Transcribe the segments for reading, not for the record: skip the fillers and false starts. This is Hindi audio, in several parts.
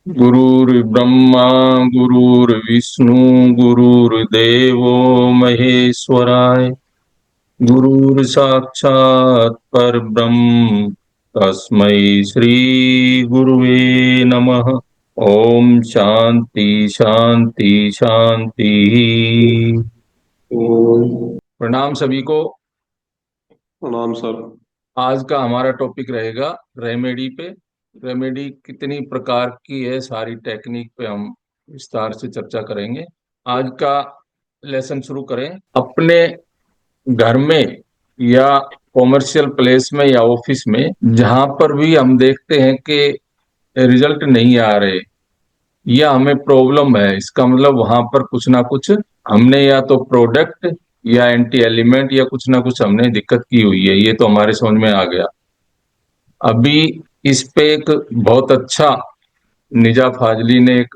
गुरुर्ब्रह्मा गुरुर्विष्णु गुरुर्देवो महेश्वराय गुरुर्साक्षात् परब्रह्म तस्मै श्री गुरुवे नमः। ओम शांति शांति शांति। प्रणाम सभी को। प्रणाम सर। आज का हमारा टॉपिक रहेगा रेमेडी पे। रेमेडी कितनी प्रकार की है, सारी टेक्निक पे हम विस्तार से चर्चा करेंगे। आज का लेसन शुरू करें। अपने घर में या कॉमर्शियल प्लेस में या ऑफिस में जहां पर भी हम देखते हैं कि रिजल्ट नहीं आ रहे या हमें प्रॉब्लम है, इसका मतलब वहां पर कुछ ना कुछ हमने या तो प्रोडक्ट या एंटी एलिमेंट या कुछ ना कुछ हमने दिक्कत की हुई है। ये तो हमारे समझ में आ गया। अभी इस पे एक बहुत अच्छा निजा फाजली ने एक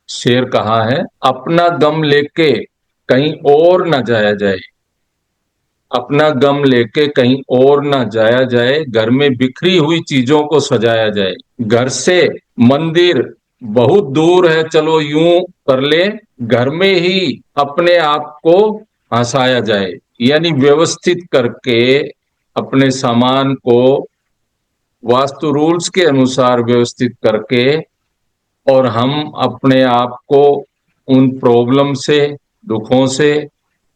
शेर कहा है, अपना गम लेके कहीं और ना जाया जाए। अपना गम लेके कहीं और ना जाया जाए, घर में बिखरी हुई चीजों को सजाया जाए। घर से मंदिर बहुत दूर है, चलो यूं कर ले, घर में ही अपने आप को हंसाया जाए। यानी व्यवस्थित करके अपने सामान को वास्तु रूल्स के अनुसार व्यवस्थित करके और हम अपने आप को उन प्रॉब्लम से, दुखों से,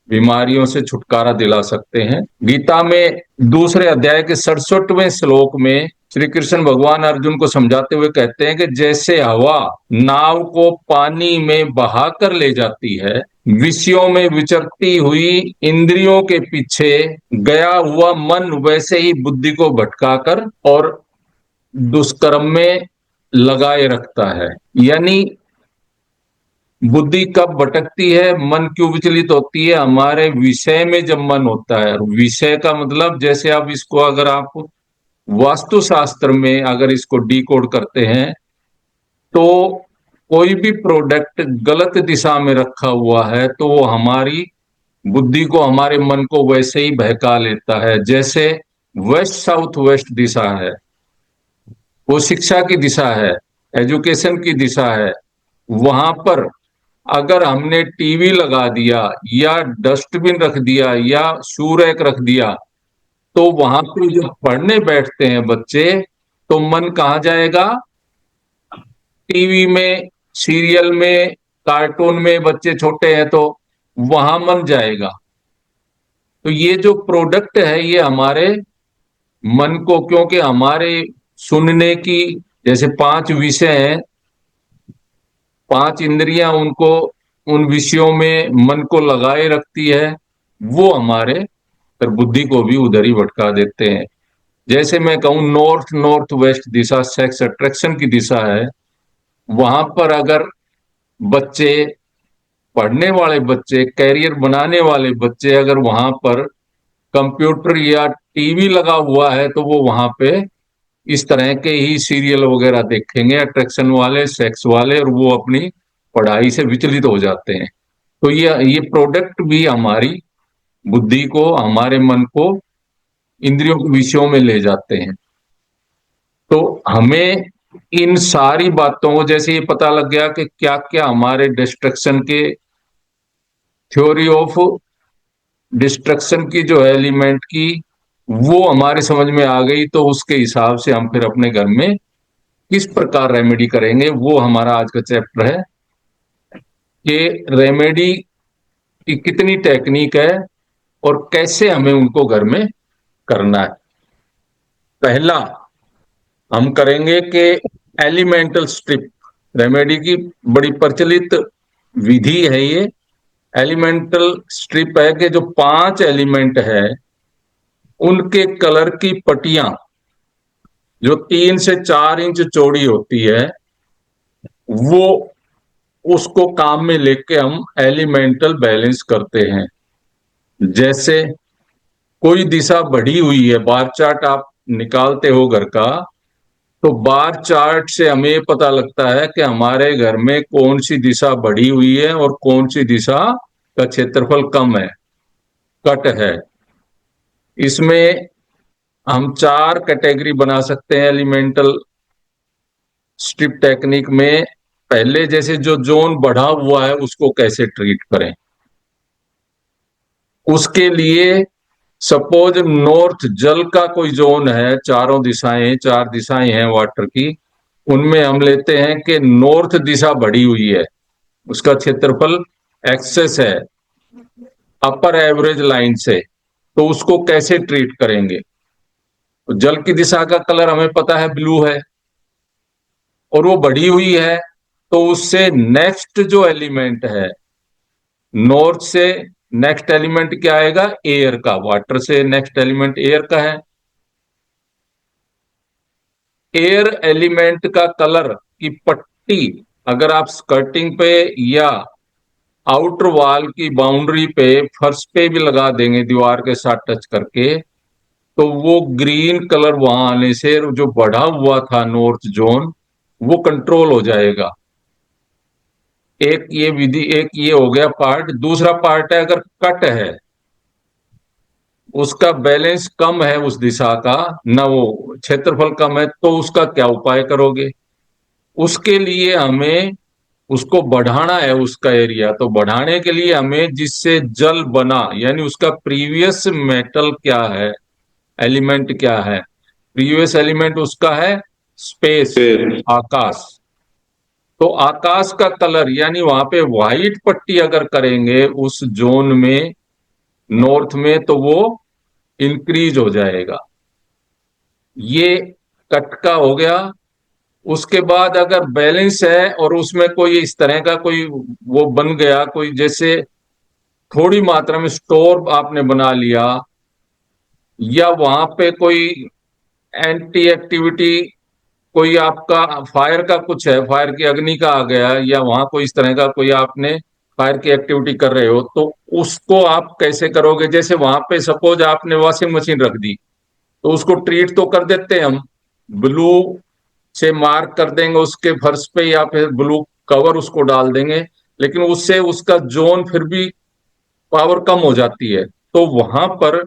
बीमारियों से छुटकारा दिला सकते हैं। गीता में दूसरे अध्याय के 67वें श्लोक में श्री कृष्ण भगवान अर्जुन को समझाते हुए कहते हैं कि जैसे हवा नाव को पानी में बहा कर ले जाती है, विषयों में विचरती हुई इंद्रियों के पीछे गया हुआ मन वैसे ही बुद्धि को भटकाकर और दुष्कर्म में लगाए रखता है। यानी बुद्धि कब भटकती है, मन क्यों विचलित होती है? हमारे विषय में जब मन होता है। विषय का मतलब, जैसे आप इसको अगर आप वास्तुशास्त्र में अगर इसको डिकोड करते हैं तो कोई भी प्रोडक्ट गलत दिशा में रखा हुआ है तो वो हमारी बुद्धि को, हमारे मन को वैसे ही बहका लेता है। जैसे वेस्ट साउथ वेस्ट दिशा है, वो शिक्षा की दिशा है, एजुकेशन की दिशा है। वहां पर अगर हमने टीवी लगा दिया या डस्टबिन रख दिया या शू रैक रख दिया तो वहां पे जब पढ़ने बैठते हैं बच्चे तो मन कहाँ जाएगा? टीवी में, सीरियल में, कार्टून में। बच्चे छोटे हैं तो वहां मन जाएगा। तो ये जो प्रोडक्ट है ये हमारे मन को, क्योंकि हमारे सुनने की जैसे 5 विषय हैं, 5 इंद्रियां उनको उन विषयों में मन को लगाए रखती है, वो हमारे फिर बुद्धि को भी उधर ही भटका देते हैं। जैसे मैं कहूं नॉर्थ नॉर्थ वेस्ट दिशा सेक्स अट्रैक्शन की दिशा है, वहां पर अगर बच्चे, पढ़ने वाले बच्चे, कैरियर बनाने वाले बच्चे अगर वहां पर कंप्यूटर या टीवी लगा हुआ है तो वो वहां पे इस तरह के ही सीरियल वगैरह देखेंगे, अट्रैक्शन वाले, सेक्स वाले, और वो अपनी पढ़ाई से विचलित हो जाते हैं। तो ये प्रोडक्ट भी हमारी बुद्धि को, हमारे मन को इंद्रियों के विषयों में ले जाते हैं। तो हमें इन सारी बातों को, जैसे ये पता लग गया कि क्या क्या हमारे डिस्ट्रक्शन के, थ्योरी ऑफ डिस्ट्रक्शन की जो है एलिमेंट की, वो हमारी समझ में आ गई तो उसके हिसाब से हम फिर अपने घर में किस प्रकार रेमेडी करेंगे, वो हमारा आज का चैप्टर है कि रेमेडी की कितनी टेक्निक है और कैसे हमें उनको घर में करना है। पहला हम करेंगे कि एलिमेंटल स्ट्रिप। रेमेडी की बड़ी प्रचलित विधि है ये। एलिमेंटल स्ट्रिप है कि जो 5 एलिमेंट है उनके कलर की पट्टियां जो 3 से 4 इंच चौड़ी होती है, वो उसको काम में लेके हम एलिमेंटल बैलेंस करते हैं। जैसे कोई दिशा बढ़ी हुई है, बार चार्ट आप निकालते हो घर का, तो बार चार्ट से हमें ये पता लगता है कि हमारे घर में कौन सी दिशा बढ़ी हुई है और कौन सी दिशा का क्षेत्रफल कम है, कट है। इसमें हम 4 कैटेगरी बना सकते हैं एलिमेंटल स्ट्रिप टेक्निक में पहले जैसे जो जोन बढ़ा हुआ है उसको कैसे ट्रीट करें। उसके लिए सपोज नॉर्थ जल का कोई जोन है, चारों दिशाएं, चार दिशाएं हैं वाटर की, उनमें हम लेते हैं कि नॉर्थ दिशा बढ़ी हुई है, उसका क्षेत्रफल एक्सेस है अपर एवरेज लाइन से, तो उसको कैसे ट्रीट करेंगे। तो जल की दिशा का कलर हमें पता है ब्लू है, और वो बढ़ी हुई है, तो उससे नेक्स्ट जो एलिमेंट है नॉर्थ से, नेक्स्ट एलिमेंट क्या आएगा, एयर का। वाटर से नेक्स्ट एलिमेंट एयर का है। एयर एलिमेंट का कलर की पट्टी अगर आप स्कर्टिंग पे या आउटर वॉल की बाउंड्री पे, फर्श पे भी लगा देंगे दीवार के साथ टच करके, तो वो ग्रीन कलर वहां आने से जो बढ़ा हुआ था नॉर्थ जोन, वो कंट्रोल हो जाएगा। एक ये विधि, एक ये हो गया पार्ट। दूसरा पार्ट है अगर कट है, उसका बैलेंस कम है उस दिशा का, ना वो क्षेत्रफल कम है, तो उसका क्या उपाय करोगे। उसके लिए हमें उसको बढ़ाना है, उसका एरिया। तो बढ़ाने के लिए हमें जिससे जल बना, यानी उसका प्रीवियस मेटल क्या है, एलिमेंट क्या है, प्रीवियस एलिमेंट उसका है स्पेस, फिर आकाश। तो आकाश का कलर यानी वहां पे व्हाइट पट्टी अगर करेंगे उस जोन में, नॉर्थ में, तो वो इंक्रीज हो जाएगा। ये कट का हो गया। उसके बाद अगर बैलेंस है और उसमें कोई इस तरह का कोई वो बन गया, कोई जैसे थोड़ी मात्रा में स्टोर आपने बना लिया, या वहां पे कोई एंटी एक्टिविटी, कोई आपका फायर का कुछ है, फायर की अग्नि का आ गया, या वहां कोई इस तरह का कोई आपने फायर की एक्टिविटी कर रहे हो, तो उसको आप कैसे करोगे। जैसे वहां पे सपोज आपने वॉशिंग मशीन रख दी, तो उसको ट्रीट तो कर देते हैं हम, ब्लू से मार्क कर देंगे उसके फर्श पे, या फिर ब्लू कवर उसको डाल देंगे, लेकिन उससे उसका जोन फिर भी पावर कम हो जाती है। तो वहां पर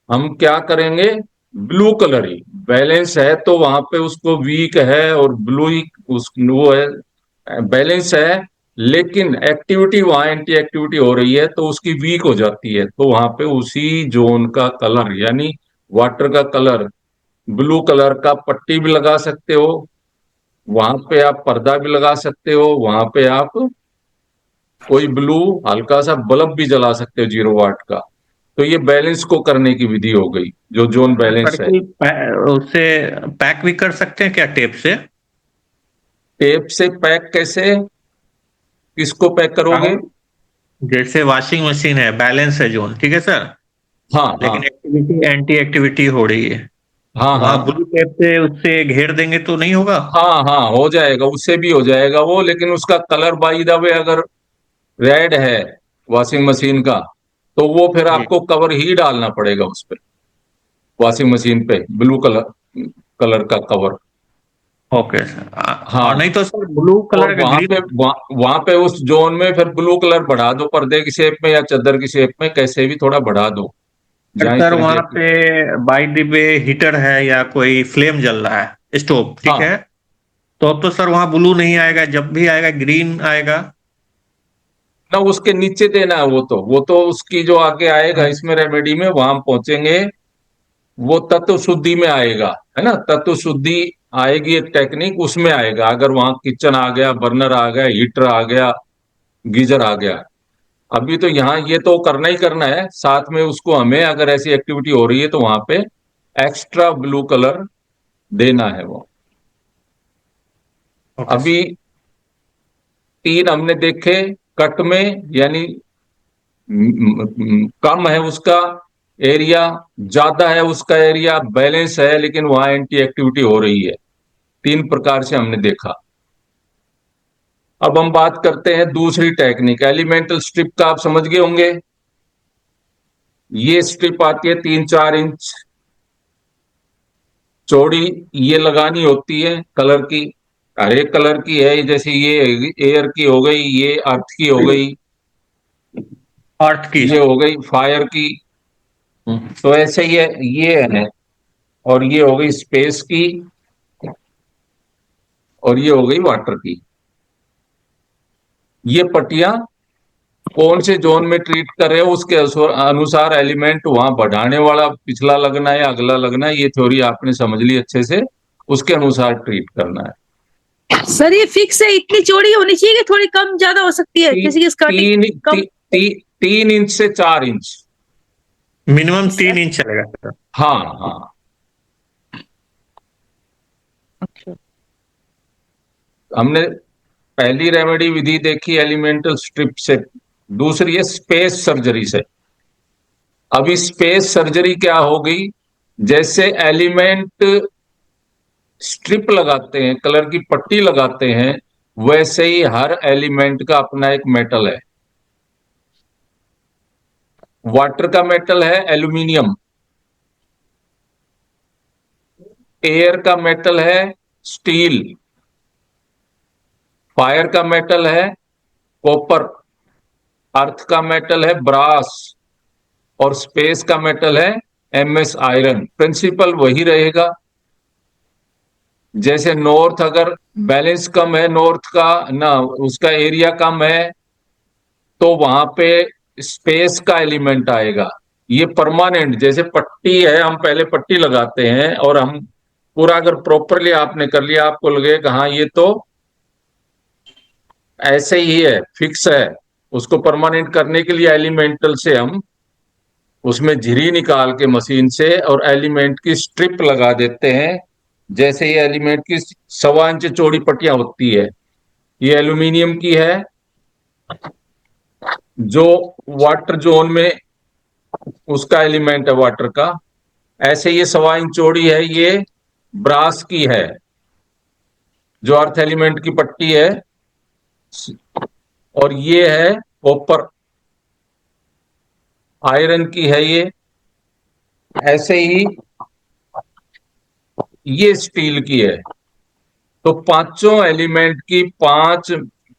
हम क्या करेंगे, ब्लू कलर ही बैलेंस है, तो वहां पे उसको वीक है और ब्लू ही उस वो है, बैलेंस है, लेकिन एक्टिविटी वहां एंटी एक्टिविटी हो रही है, तो उसकी वीक हो जाती है। तो वहां पे उसी जोन का कलर यानी वाटर का कलर, ब्लू कलर का पट्टी भी लगा सकते हो, वहां पे आप पर्दा भी लगा सकते हो, वहां पे आप कोई ब्लू हल्का सा बल्ब भी जला सकते हो 0 वाट का। तो ये बैलेंस को करने की विधि हो गई, जो जोन बैलेंस है। करके उससे पैक भी कर सकते हैं क्या टेप से? टेप से पैक कैसे, किसको पैक करोगे। हाँ, जैसे वॉशिंग मशीन है, बैलेंस है जोन, ठीक है सर, हाँ हाँ लेकिन एक्टिविटी एंटी एक्टिविटी हो रही है, हाँ वहां हाँ ब्लू टेप से उससे घेर देंगे तो नहीं होगा? हाँ हाँ, हो जाएगा, उससे भी हो जाएगा वो, लेकिन उसका कलर बाई द वे अगर रेड है वॉशिंग मशीन का, तो वो फिर जी। आपको कवर ही डालना पड़ेगा उस पर, वॉशिंग मशीन पे ब्लू कलर, कलर का कवर। Okay sir. और हाँ, नहीं तो सर ब्लू और कलर का वहां पे ग्रीन। वहां पे उस जोन में फिर ब्लू कलर बढ़ा दो, पर्दे की शेप में या चादर की शेप में, कैसे भी थोड़ा बढ़ा दो, पर जहां सर इतनी वहां देर। पे बाय द वे हीटर है या कोई फ्लेम जल रहा है, स्टोव, ठीक हाँ है, तो अब तो सर वहां ब्लू नहीं आएगा, जब भी आएगा ग्रीन आएगा। ना, उसके नीचे देना है वो तो उसकी जो आगे आएगा हाँ इसमें रेमेडी में, वहां हम पहुंचेंगे, वो तत्व शुद्धि में आएगा, है ना, तत्व शुद्धि आएगी, एक टेक्निक उसमें आएगा। अगर वहां किचन आ गया, बर्नर आ गया, हीटर आ गया, गीजर आ गया, अभी तो यहाँ ये तो करना ही करना है, साथ में उसको हमें अगर ऐसी एक्टिविटी हो रही है तो वहां पे एक्स्ट्रा ब्लू कलर देना है वो। ओके अभी तीन हमने देखे कट में, यानी कम है उसका एरिया, ज्यादा है उसका एरिया, बैलेंस है लेकिन वहां एंटी एक्टिविटी हो रही है। तीन प्रकार से हमने देखा। अब हम बात करते हैं दूसरी टेक्निक, एलिमेंटल स्ट्रिप का आप समझ गए होंगे। ये स्ट्रिप आती है 3-4 इंच चौड़ी, ये लगानी होती है कलर की, हर एक कलर की है, जैसे ये एयर की हो गई, ये अर्थ की हो सर। गई, अर्थ की। ये हो गई फायर की। तो ऐसे ये है, और ये हो गई स्पेस की, और ये हो गई वाटर की। ये पट्टियां कौन से जोन में ट्रीट कर रहे हो उसके अनुसार एलिमेंट वहां बढ़ाने वाला पिछला लगना है या अगला लगना है, ये थ्योरी आपने समझ ली अच्छे से, उसके अनुसार ट्रीट करना है। सर ये फिक्स है, इतनी चौड़ी होनी चाहिए कि थोड़ी कम ज्यादा हो सकती है, जैसे कि स्कर्टिंग तीन कम? 3 इंच से 4 इंच। मिनिमम 3 इंच चलेगा सर। हाँ हाँ। अच्छा। हमने पहली रेमेडी विधि देखी एलिमेंटल स्ट्रिप से, दूसरी है स्पेस सर्जरी से। अभी स्पेस सर्जरी क्या हो गई, जैसे एलिमेंट स्ट्रिप लगाते हैं, कलर की पट्टी लगाते हैं, वैसे ही हर एलिमेंट का अपना एक मेटल है। वाटर का मेटल है एल्यूमिनियम, एयर का मेटल है स्टील, फायर का मेटल है कॉपर, अर्थ का मेटल है ब्रास, और स्पेस का मेटल है एमएस आयरन। प्रिंसिपल वही रहेगा। जैसे नॉर्थ अगर बैलेंस कम है नॉर्थ का ना, उसका एरिया कम है, तो वहां पे स्पेस का एलिमेंट आएगा। ये परमानेंट, जैसे पट्टी है, हम पहले पट्टी लगाते हैं और हम पूरा अगर प्रॉपरली आपने कर लिया, आपको लगेगा हाँ ये तो ऐसे ही है, फिक्स है। उसको परमानेंट करने के लिए एलिमेंटल से हम उसमें झिरी निकाल के मशीन से और एलिमेंट की स्ट्रिप लगा देते हैं। जैसे ये एलिमेंट की 1.25 इंच चौड़ी पट्टियां होती है, ये एल्यूमिनियम की है जो वाटर जोन में उसका एलिमेंट है वाटर का। ऐसे ये 1.25 इंच चौड़ी है, ये ब्रास की है जो अर्थ एलिमेंट की पट्टी है, और ये है कॉपर आयरन की है ये। ऐसे ही ये स्टील की है। तो पांचों एलिमेंट की 5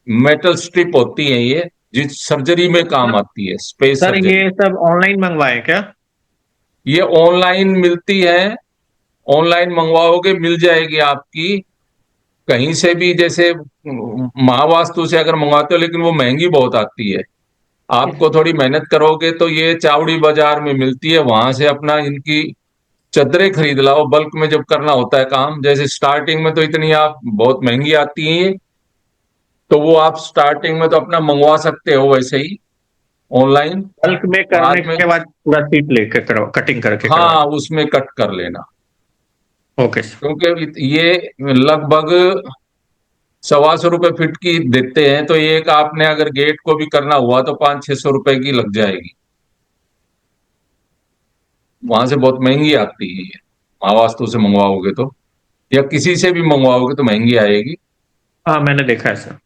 मेटल स्ट्रिप होती है ये, जिस सर्जरी में काम आती है, स्पेस सर सर्जरी। ये सब ऑनलाइन मंगवाए क्या? ये ऑनलाइन मिलती है, ऑनलाइन मंगवाओगे मिल जाएगी आपकी कहीं से भी। जैसे महावास्तु से अगर मंगवाते हो, लेकिन वो महंगी बहुत आती है। आपको थोड़ी मेहनत करोगे तो ये चावड़ी बाजार में मिलती है, वहां से अपना इनकी चद्दरें खरीद लाओ बल्क में जब करना होता है काम। जैसे स्टार्टिंग में तो इतनी आप बहुत महंगी आती है, तो वो आप स्टार्टिंग में तो अपना मंगवा सकते हो वैसे ही ऑनलाइन। बल्क में करने बाद में के बाद पूरा शीट लेके करो, कटिंग करके करवा। हाँ उसमें कट कर लेना, ओके सर। क्योंकि ये लगभग 125 रुपए फीट की देते हैं, तो एक आपने अगर गेट को भी करना हुआ तो 500-600 रुपए की लग जाएगी। वहां से बहुत महंगी आती है ये, महावास्तु से मंगवाओगे तो, या किसी से भी मंगवाओगे तो महंगी आएगी। हाँ मैंने देखा है सर।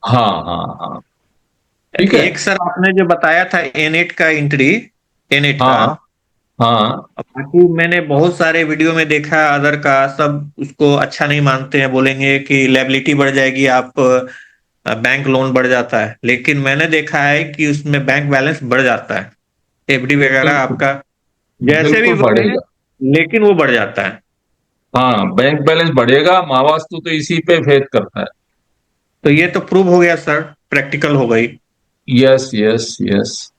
हाँ हाँ हाँ। ठीक है। एक सर आपने जो बताया था एनेट का एंट्री, एनेट का, हाँ हाँ। बाकी मैंने बहुत सारे वीडियो में देखा अदर का, सब उसको अच्छा नहीं मानते हैं, बोलेंगे कि लायबिलिटी बढ़ जाएगी, आप बैंक लोन बढ़ जाता है। लेकिन मैंने देखा है कि उसमें बैंक बैलेंस बढ़ जाता है, एफडी वगैरह बिल्कुल आपका जैसे भी बिल्कुल बढ़े, बढ़ेगा। लेकिन वो बढ़ जाता है। हाँ बैंक बैलेंस बढ़ेगा, महावास्तु तो इसी पे फेथ करता है। तो ये तो प्रूव हो गया सर, प्रैक्टिकल हो गई। Yes yes yes.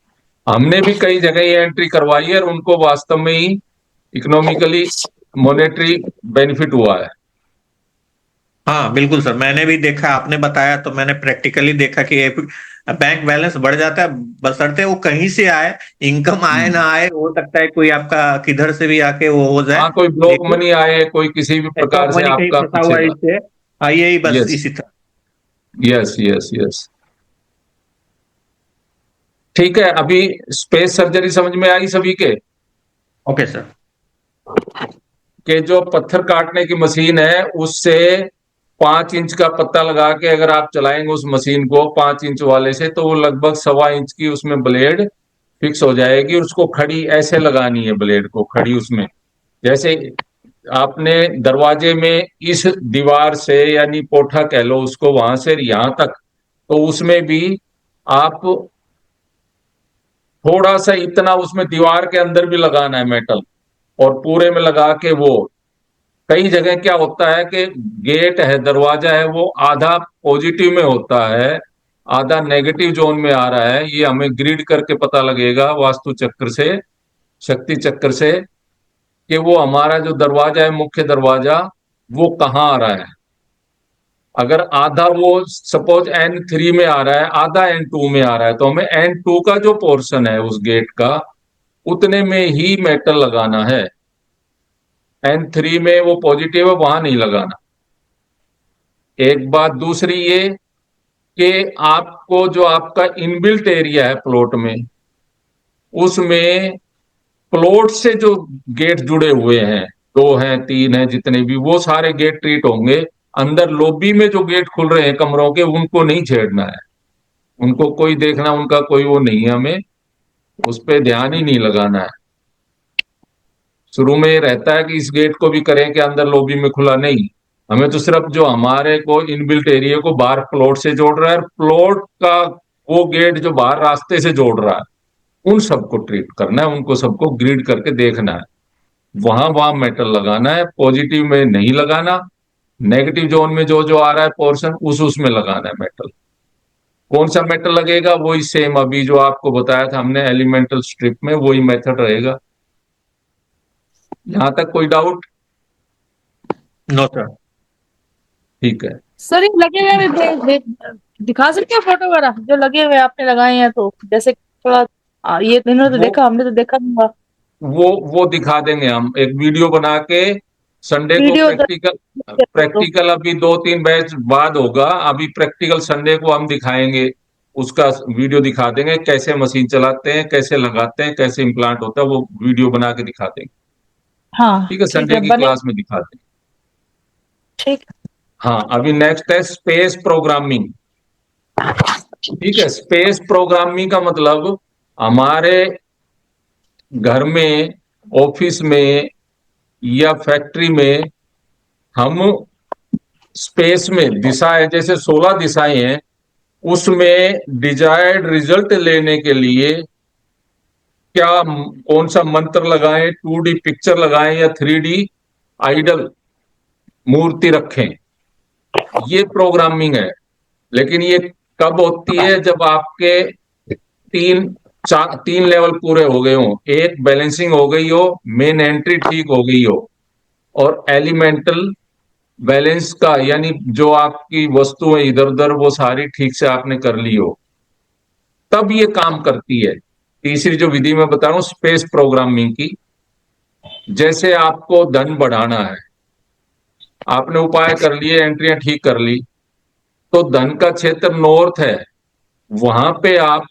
हमने भी कई जगह ये एंट्री करवाई है और उनको वास्तव में ही इकोनॉमिकली मॉनेटरी बेनिफिट हुआ है। हाँ बिल्कुल सर, मैंने भी देखा, आपने बताया तो मैंने प्रैक्टिकली देखा कि बैंक बैलेंस बढ़ जाता है, बशर्ते वो कहीं से आए, इनकम आए ना आए, हो सकता है कोई आपका किधर से भी आके वो हो जाए, हाँ कोई ब्लॉक लेकिन मनी आए, कोई किसी भी प्रकार स्टॉक से मनी कहीं आपका फंसा पीछे हुआ है का। इससे, आइए ही बस यस इसी तरह। Yes yes yes. ठीक है, अभी स्पेस सर्जरी समझ में आई सभी के? Okay sir. कि जो पत्थर काटने की मशीन है उससे 5 इंच का पत्ता लगा के अगर आप चलाएंगे उस मशीन को 5 इंच वाले से, तो वो लगभग 1.25 इंच की उसमें ब्लेड फिक्स हो जाएगी। और उसको खड़ी ऐसे लगानी है, ब्लेड को खड़ी उसमें, जैसे आपने दरवाजे में इस दीवार से, यानी कोठा कह लो उसको, वहां से यहां तक, तो उसमें भी आप थोड़ा सा इतना उसमें दीवार के अंदर भी लगाना है मेटल, और पूरे में लगा के वो कई जगह क्या होता है कि गेट है, दरवाजा है, वो आधा पॉजिटिव में होता है, आधा नेगेटिव जोन में आ रहा है। ये हमें ग्रिड करके पता लगेगा वास्तु चक्र से, शक्ति चक्र से, कि वो हमारा जो दरवाजा है, मुख्य दरवाजा, वो कहाँ आ रहा है। अगर आधा वो सपोज N3 में आ रहा है, आधा N2 में आ रहा है, तो हमें N2 का जो पोर्शन है उस गेट का, उतने में ही मेटल लगाना है। N3 में वो पॉजिटिव है, वहां नहीं लगाना। एक बात दूसरी ये कि आपको जो आपका इनबिल्ट एरिया है प्लॉट में, उसमें प्लॉट से जो गेट जुड़े हुए हैं, दो हैं, तीन हैं, जितने भी, वो सारे गेट ट्रीट होंगे। अंदर लॉबी में जो गेट खुल रहे हैं कमरों के, उनको नहीं छेड़ना है, उनको कोई देखना, उनका कोई वो नहीं है, हमें उस पर ध्यान ही नहीं लगाना है। शुरू में ये रहता है कि इस गेट को भी करें कि अंदर लॉबी में खुला नहीं, हमें तो सिर्फ जो हमारे को इनबिल्ट एरिया को बाहर प्लॉट से जोड़ रहा है, प्लॉट का वो गेट जो बाहर रास्ते से जोड़ रहा है, उन सबको ट्रीट करना है, उनको सबको ग्रिड करके देखना है। वहां वहां मेटल लगाना है, पॉजिटिव में नहीं लगाना। नेगेटिव जोन में जो जो आ रहा है पोर्शन, उस उसमें लगाना है मेटल। कौन सा मेटल लगेगा? वही सेम अभी जो आपको बताया था हमने एलिमेंटल स्ट्रिप में, वही मेथड रहेगा। यहां तक कोई डाउट? No sir. ठीक है। सर ये लगे हुए हैं, दिखा सकते हो फोटो वगैरह जो लगे हुए हैं आपने लगाए हैं? तो जैसे थोड़ा ये इन्होंने तो वो देखा, हमने तो देखा नहीं हुआ। वो दिखा देंगे हम, एक वीडियो बना के संडे को वीडियो प्रैक्टिकल। तो प्रैक्टिकल अभी 2-3 बैच बाद होगा, अभी प्रैक्टिकल संडे को हम दिखाएंगे। उसका वीडियो दिखा देंगे, कैसे मशीन चलाते हैं, कैसे लगाते हैं, कैसे इम्प्लांट होता है, वो वीडियो बना के दिखा देंगे। हाँ ठीक है, ठीक संडे है, की बने। क्लास में दिखा देंगे। ठीक हाँ, अभी नेक्स्ट है स्पेस प्रोग्रामिंग। ठीक है, स्पेस प्रोग्रामिंग का मतलब हमारे घर में, ऑफिस में या फैक्ट्री में, हम स्पेस में दिशाएं, जैसे 16 दिशाएं हैं, उसमें डिजायर्ड रिजल्ट लेने के लिए क्या, कौन सा मंत्र लगाएं, 2D पिक्चर लगाएं या 3D आइडल मूर्ति रखें, ये प्रोग्रामिंग है। लेकिन ये कब होती है? जब आपके तीन लेवल पूरे हो गए हो, एक बैलेंसिंग हो गई हो, मेन एंट्री ठीक हो गई हो, और एलिमेंटल बैलेंस का, यानी जो आपकी वस्तु है इधर उधर, वो सारी ठीक से आपने कर ली हो, तब ये काम करती है। तीसरी जो विधि मैं बता रहा हूं स्पेस प्रोग्रामिंग की, जैसे आपको धन बढ़ाना है, आपने उपाय कर लिए, एंट्रियां ठीक कर ली, तो धन का क्षेत्र नॉर्थ है, वहां पे आप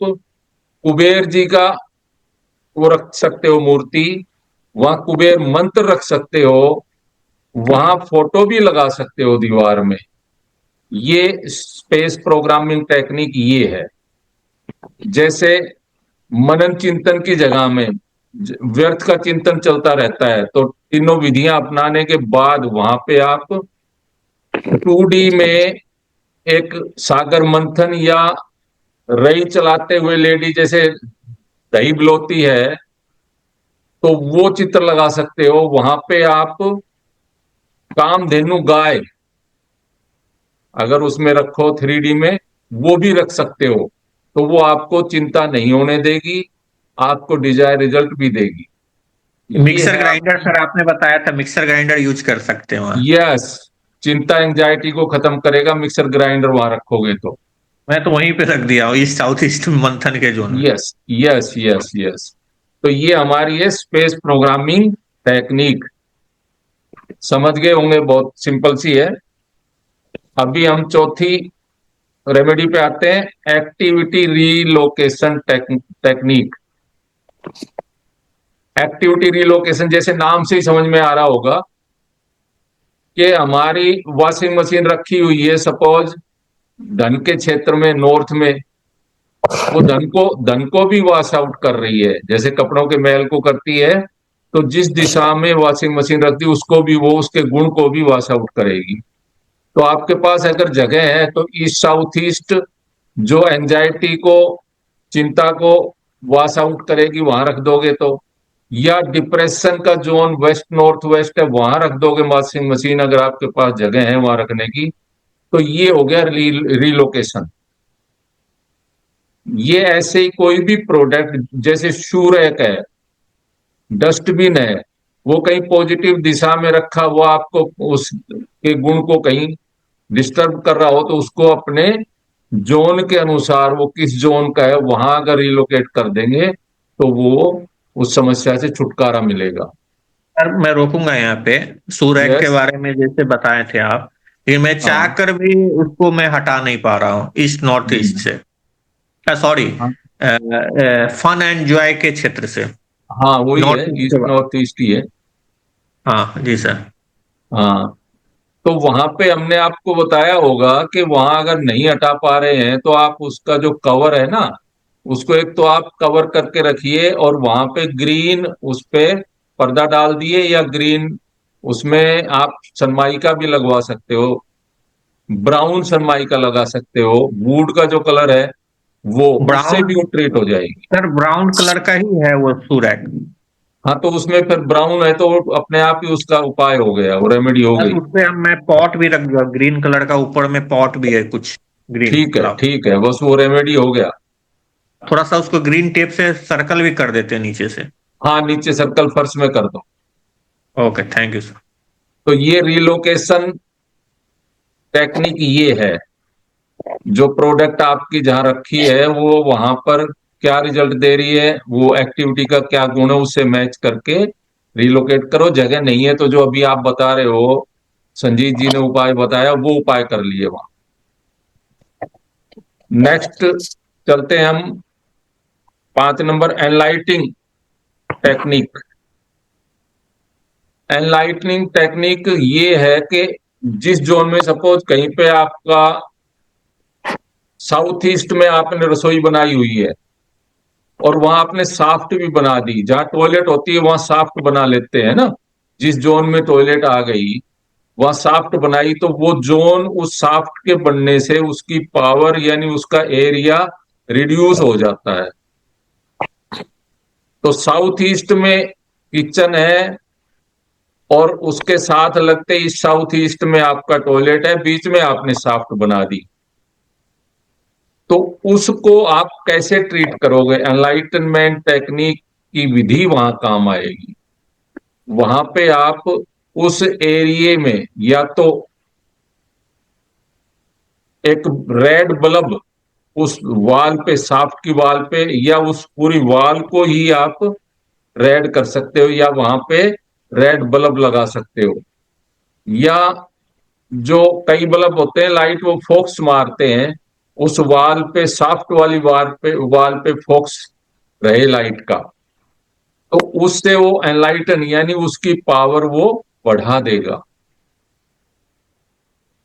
कुबेर जी का वो रख सकते हो मूर्ति, वहां कुबेर मंत्र रख सकते हो, वहां फोटो भी लगा सकते हो दीवार में। ये स्पेस प्रोग्रामिंग टेक्निक ये है। जैसे मनन चिंतन की जगह में व्यर्थ का चिंतन चलता रहता है, तो तीनों विधियां अपनाने के बाद वहां पे आप 2D में एक सागर मंथन या रई चलाते हुए लेडी जैसे दही बिलोती है, तो वो चित्र लगा सकते हो। वहां पे आप कामधेनु गाय अगर उसमें रखो 3D में, वो भी रख सकते हो, तो वो आपको चिंता नहीं होने देगी, आपको डिजायर रिजल्ट भी देगी। ये मिक्सर है आप। ग्राइंडर सर आपने बताया था, मिक्सर ग्राइंडर यूज कर सकते हैं वहां। यस, चिंता एंजाइटी को खत्म करेगा मिक्सर ग्राइंडर वहां रखोगे तो। मैं तो वहीं पे रख दिया हूँ, ईस्ट साउथ ईस्ट मंथन के जोन में। Yes yes yes yes. तो ये हमारी है स्पेस प्रोग्रामिंग टेक्निक। समझ गए होंगे, बहुत सिंपल सी है। अभी हम चौथी रेमेडी पे आते हैं, activity relocation technique. Activity relocation जैसे नाम से ही समझ में आ रहा होगा कि हमारी वॉशिंग मशीन रखी हुई है सपोज धन के क्षेत्र में, नॉर्थ में, वो धन को भी वॉश आउट कर रही है, जैसे कपड़ों के मैल को करती है, तो जिस दिशा में वॉशिंग मशीन रखती है उसको भी वो उसके गुण को भी वॉश आउट करेगी। तो आपके पास अगर जगह है तो ईस्ट साउथ ईस्ट जो एंजाइटी को, चिंता को वॉश आउट करेगी, वहां रख दोगे तो या डिप्रेशन का जोन वेस्ट नॉर्थ वेस्ट है, वहां रख दोगे वॉशिंग मशीन, अगर आपके पास जगह है वहां रखने की, तो ये हो गया रिलोकेशन। ये ऐसे ही कोई भी प्रोडक्ट, जैसे शू रैक है, डस्टबिन है, वो कहीं पॉजिटिव दिशा में रखा हुआ आपको उसके गुण को कहीं डिस्टर्ब कर रहा हो, तो उसको अपने जोन के अनुसार, वो किस जोन का है वहां अगर रिलोकेट कर देंगे तो वो उस समस्या से छुटकारा मिलेगा। सर मैं रोकूंगा यहाँ पे। सूरज के यस। बारे में जैसे बताए थे आप, लेकिन मैं चाह हाँ। कर भी उसको मैं हटा नहीं पा रहा हूँ ईस्ट नॉर्थ ईस्ट हम्म। से, सॉरी, हाँ। फन एंड जॉय के क्षेत्र से, हाँ वही है, north east east north east ही है। हाँ जी सर। हाँ, तो वहां पे हमने आपको बताया होगा कि वहां अगर नहीं हटा पा रहे हैं तो आप उसका जो कवर है ना, उसको एक तो आप कवर करके रखिए, और वहां पे ग्रीन उस पे पर्दा डाल दिए, या ग्रीन उसमें आप सनमाइका भी लगवा सकते हो, ब्राउन सनमाइका लगा सकते हो, वुड का जो कलर है वो, उससे ब्राउन, भी वो ट्रीट हो जाएगी। सर ब्राउन कलर का ही है वो सूरज। हाँ, तो उसमें फिर ब्राउन है तो वो अपने आप ही उसका उपाय हो गया, वो रेमेडी हो बस गई। उस पे हम मैं पॉट भी रख दूंगा, ग्रीन कलर का ऊपर में पॉट भी है कुछ ग्रीन ठीक है, फ्लावर। ठीक है, बस वो रेमेडी हो गया। थोड़ा सा उसको ग्रीन टेप से सर्कल भी कर देते हैं नीचे से। हाँ, नीचे सर्कल फर्श में कर दो। Okay thank you sir. तो ये रिलोकेशन टेक्निक ये है, जो प्रोडक्ट आपकी जहां रखी है वो वहां पर क्या रिजल्ट दे रही है, वो एक्टिविटी का क्या गुण है, उससे मैच करके रिलोकेट करो। जगह नहीं है तो जो अभी आप बता रहे हो, संजीत जी ने उपाय बताया, वो उपाय कर लिए वहां। नेक्स्ट चलते हैं हम 5 number, enlightening technique. Enlightening technique ये है कि जिस जोन में सपोज कहीं पे आपका साउथ ईस्ट में आपने रसोई बनाई हुई है, और वहां आपने साफ्ट भी बना दी, जहां टॉयलेट होती है वहां साफ्ट बना लेते हैं ना, जिस जोन में टॉयलेट आ गई वहां साफ्ट बनाई, तो वो जोन उस साफ्ट के बनने से उसकी पावर यानी उसका एरिया रिड्यूस हो जाता है। तो साउथ ईस्ट में किचन है, और उसके साथ लगते इस साउथ ईस्ट में आपका टॉयलेट है, बीच में आपने साफ्ट बना दी, तो उसको आप कैसे ट्रीट करोगे? एनलाइटनमेंट टेक्निक की विधि वहां काम आएगी। वहां पे आप उस एरिए में या तो एक रेड बल्ब उस वॉल पे, साफ्ट की वॉल पे, या उस पूरी वॉल को ही आप रेड कर सकते हो, या वहां पे रेड बल्ब लगा सकते हो, या जो कई बल्ब होते हैं लाइट, वो फोक्स मारते हैं उस वॉल पे, साफ्ट वाली वॉल पे फोक्स रहे लाइट का, तो उससे वो एनलाइटन यानी उसकी पावर वो बढ़ा देगा।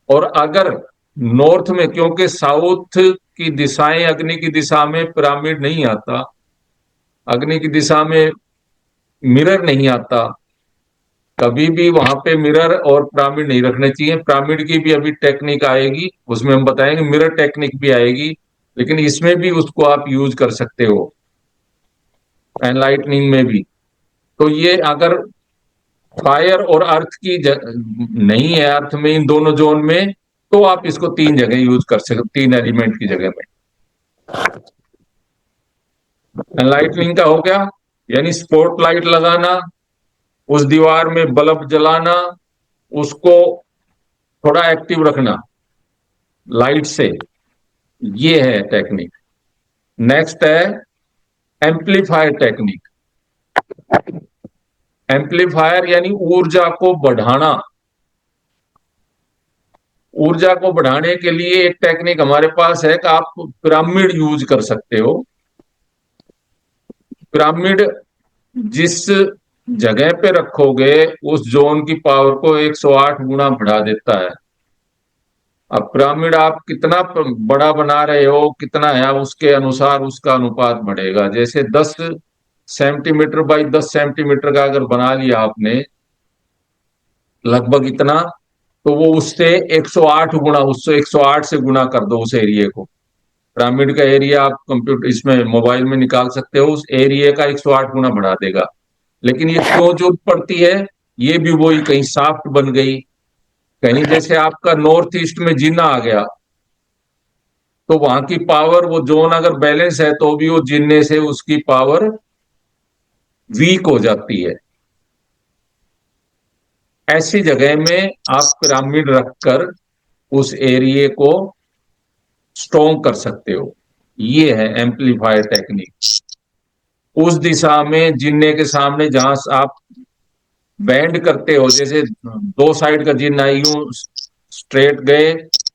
और अगर नॉर्थ में, क्योंकि साउथ की दिशाएं, अग्नि की दिशा में पिरामिड नहीं आता, अग्नि की दिशा में मिरर नहीं आता, कभी भी वहां पे मिरर और पिरामिड नहीं रखने चाहिए। पिरामिड की भी अभी टेक्निक आएगी, उसमें हम बताएंगे, मिरर टेक्निक भी आएगी, लेकिन इसमें भी उसको आप यूज कर सकते हो एनलाइटनिंग में भी। तो ये अगर फायर और अर्थ की नहीं है, अर्थ में इन दोनों जोन में, तो आप इसको 3 जगह यूज कर सकते, 3 एलिमेंट की जगह में। एनलाइटनिंग का हो गया, यानी स्पॉट लाइट लगाना, उस दीवार में बल्ब जलाना, उसको थोड़ा एक्टिव रखना लाइट से, ये है टेक्निक। नेक्स्ट है एम्पलीफायर टेक्निक। एम्पलीफायर यानी ऊर्जा को बढ़ाना। ऊर्जा को बढ़ाने के लिए एक टेक्निक हमारे पास है कि आप पिरामिड यूज कर सकते हो। पिरामिड जिस जगह पे रखोगे उस जोन की पावर को 108 गुना बढ़ा देता है। अब पिरामिड आप कितना बड़ा बना रहे हो, कितना है, उसके अनुसार उसका अनुपात बढ़ेगा। जैसे 10 सेंटीमीटर बाई 10 सेंटीमीटर का अगर बना लिया आपने, लगभग इतना, तो वो उससे 108 गुना, उससे 108 से गुना कर दो उस एरिया को। पिरामिड का एरिया आप कंप्यूटर इसमें मोबाइल में निकाल सकते हो, उस एरिया का 108 गुना बढ़ा देगा। लेकिन ये क्यों जरूरत पड़ती है, ये भी वही, कहीं शाफ्ट बन गई, कहीं जैसे आपका नॉर्थ ईस्ट में जिन्ना आ गया, तो वहां की पावर, वो जोन अगर बैलेंस है तो भी वो जिन्ने से उसकी पावर वीक हो जाती है। ऐसी जगह में आप पिरामिड रखकर उस एरिया को स्ट्रोंग कर सकते हो। ये है एम्पलीफायर टेक्निक। उस दिशा में जिन्ने के सामने जहां आप बैंड करते हो, जैसे दो साइड का जिन्ना यूं स्ट्रेट गए,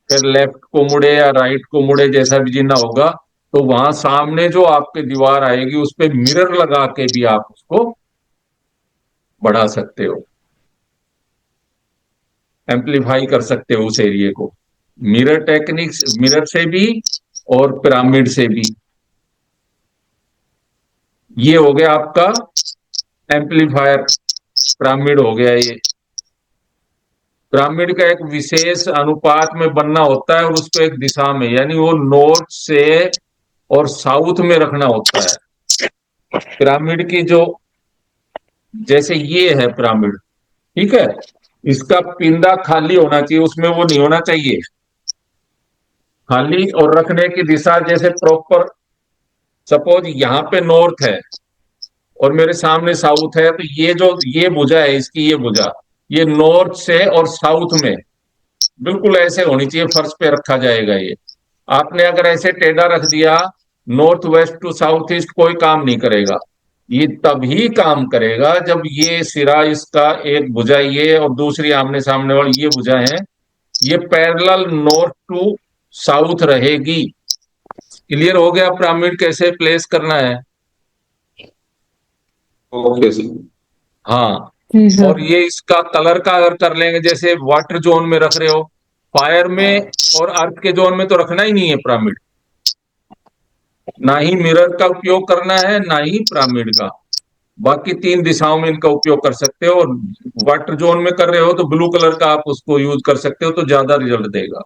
फिर लेफ्ट को मुड़े या राइट को मुड़े, जैसा भी जिन्ना होगा, तो वहां सामने जो आपके दीवार आएगी उस पे मिरर लगा के भी आप उसको बढ़ा सकते हो, एम्पलीफाई कर सकते हो उस एरिया को, मिरर टेक्निक्स, मिरर से भी और पिरामिड से भी। ये हो गया आपका एम्पलीफायर, पिरामिड हो गया ये। पिरामिड का एक विशेष अनुपात में बनना होता है और उसको एक दिशा में, यानी वो नॉर्थ से और साउथ में रखना होता है। पिरामिड की जो, जैसे ये है पिरामिड, ठीक है, इसका पिंडा खाली होना चाहिए, उसमें वो नहीं होना चाहिए खाली, और रखने की दिशा जैसे प्रॉपर, सपोज यहां पे नॉर्थ है और मेरे सामने साउथ है, तो ये जो ये भुजा है इसकी, ये भुजा, ये नॉर्थ से और साउथ में बिल्कुल ऐसे होनी चाहिए, फर्श पे रखा जाएगा ये। आपने अगर ऐसे टेढ़ा रख दिया north west to south east, कोई काम नहीं करेगा। ये तभी काम करेगा जब ये सिरा इसका, एक भुजा ये और दूसरी आमने सामने वाली ये भुजा है, ये पैरेलल नॉर्थ टू साउथ रहेगी। क्लियर हो गया पिरामिड कैसे प्लेस करना है? Okay sir. हाँ। जी और सर। ये इसका कलर का अगर कर लेंगे, जैसे वाटर जोन में रख रहे हो, फायर में और अर्थ के जोन में तो रखना ही नहीं है पिरामिड, ना ही मिरर का उपयोग करना है ना ही पिरामिड का। बाकी तीन दिशाओं में इनका उपयोग कर सकते हो, और वाटर जोन में कर रहे हो तो ब्लू कलर का आप उसको यूज कर सकते हो, तो ज्यादा रिजल्ट देगा।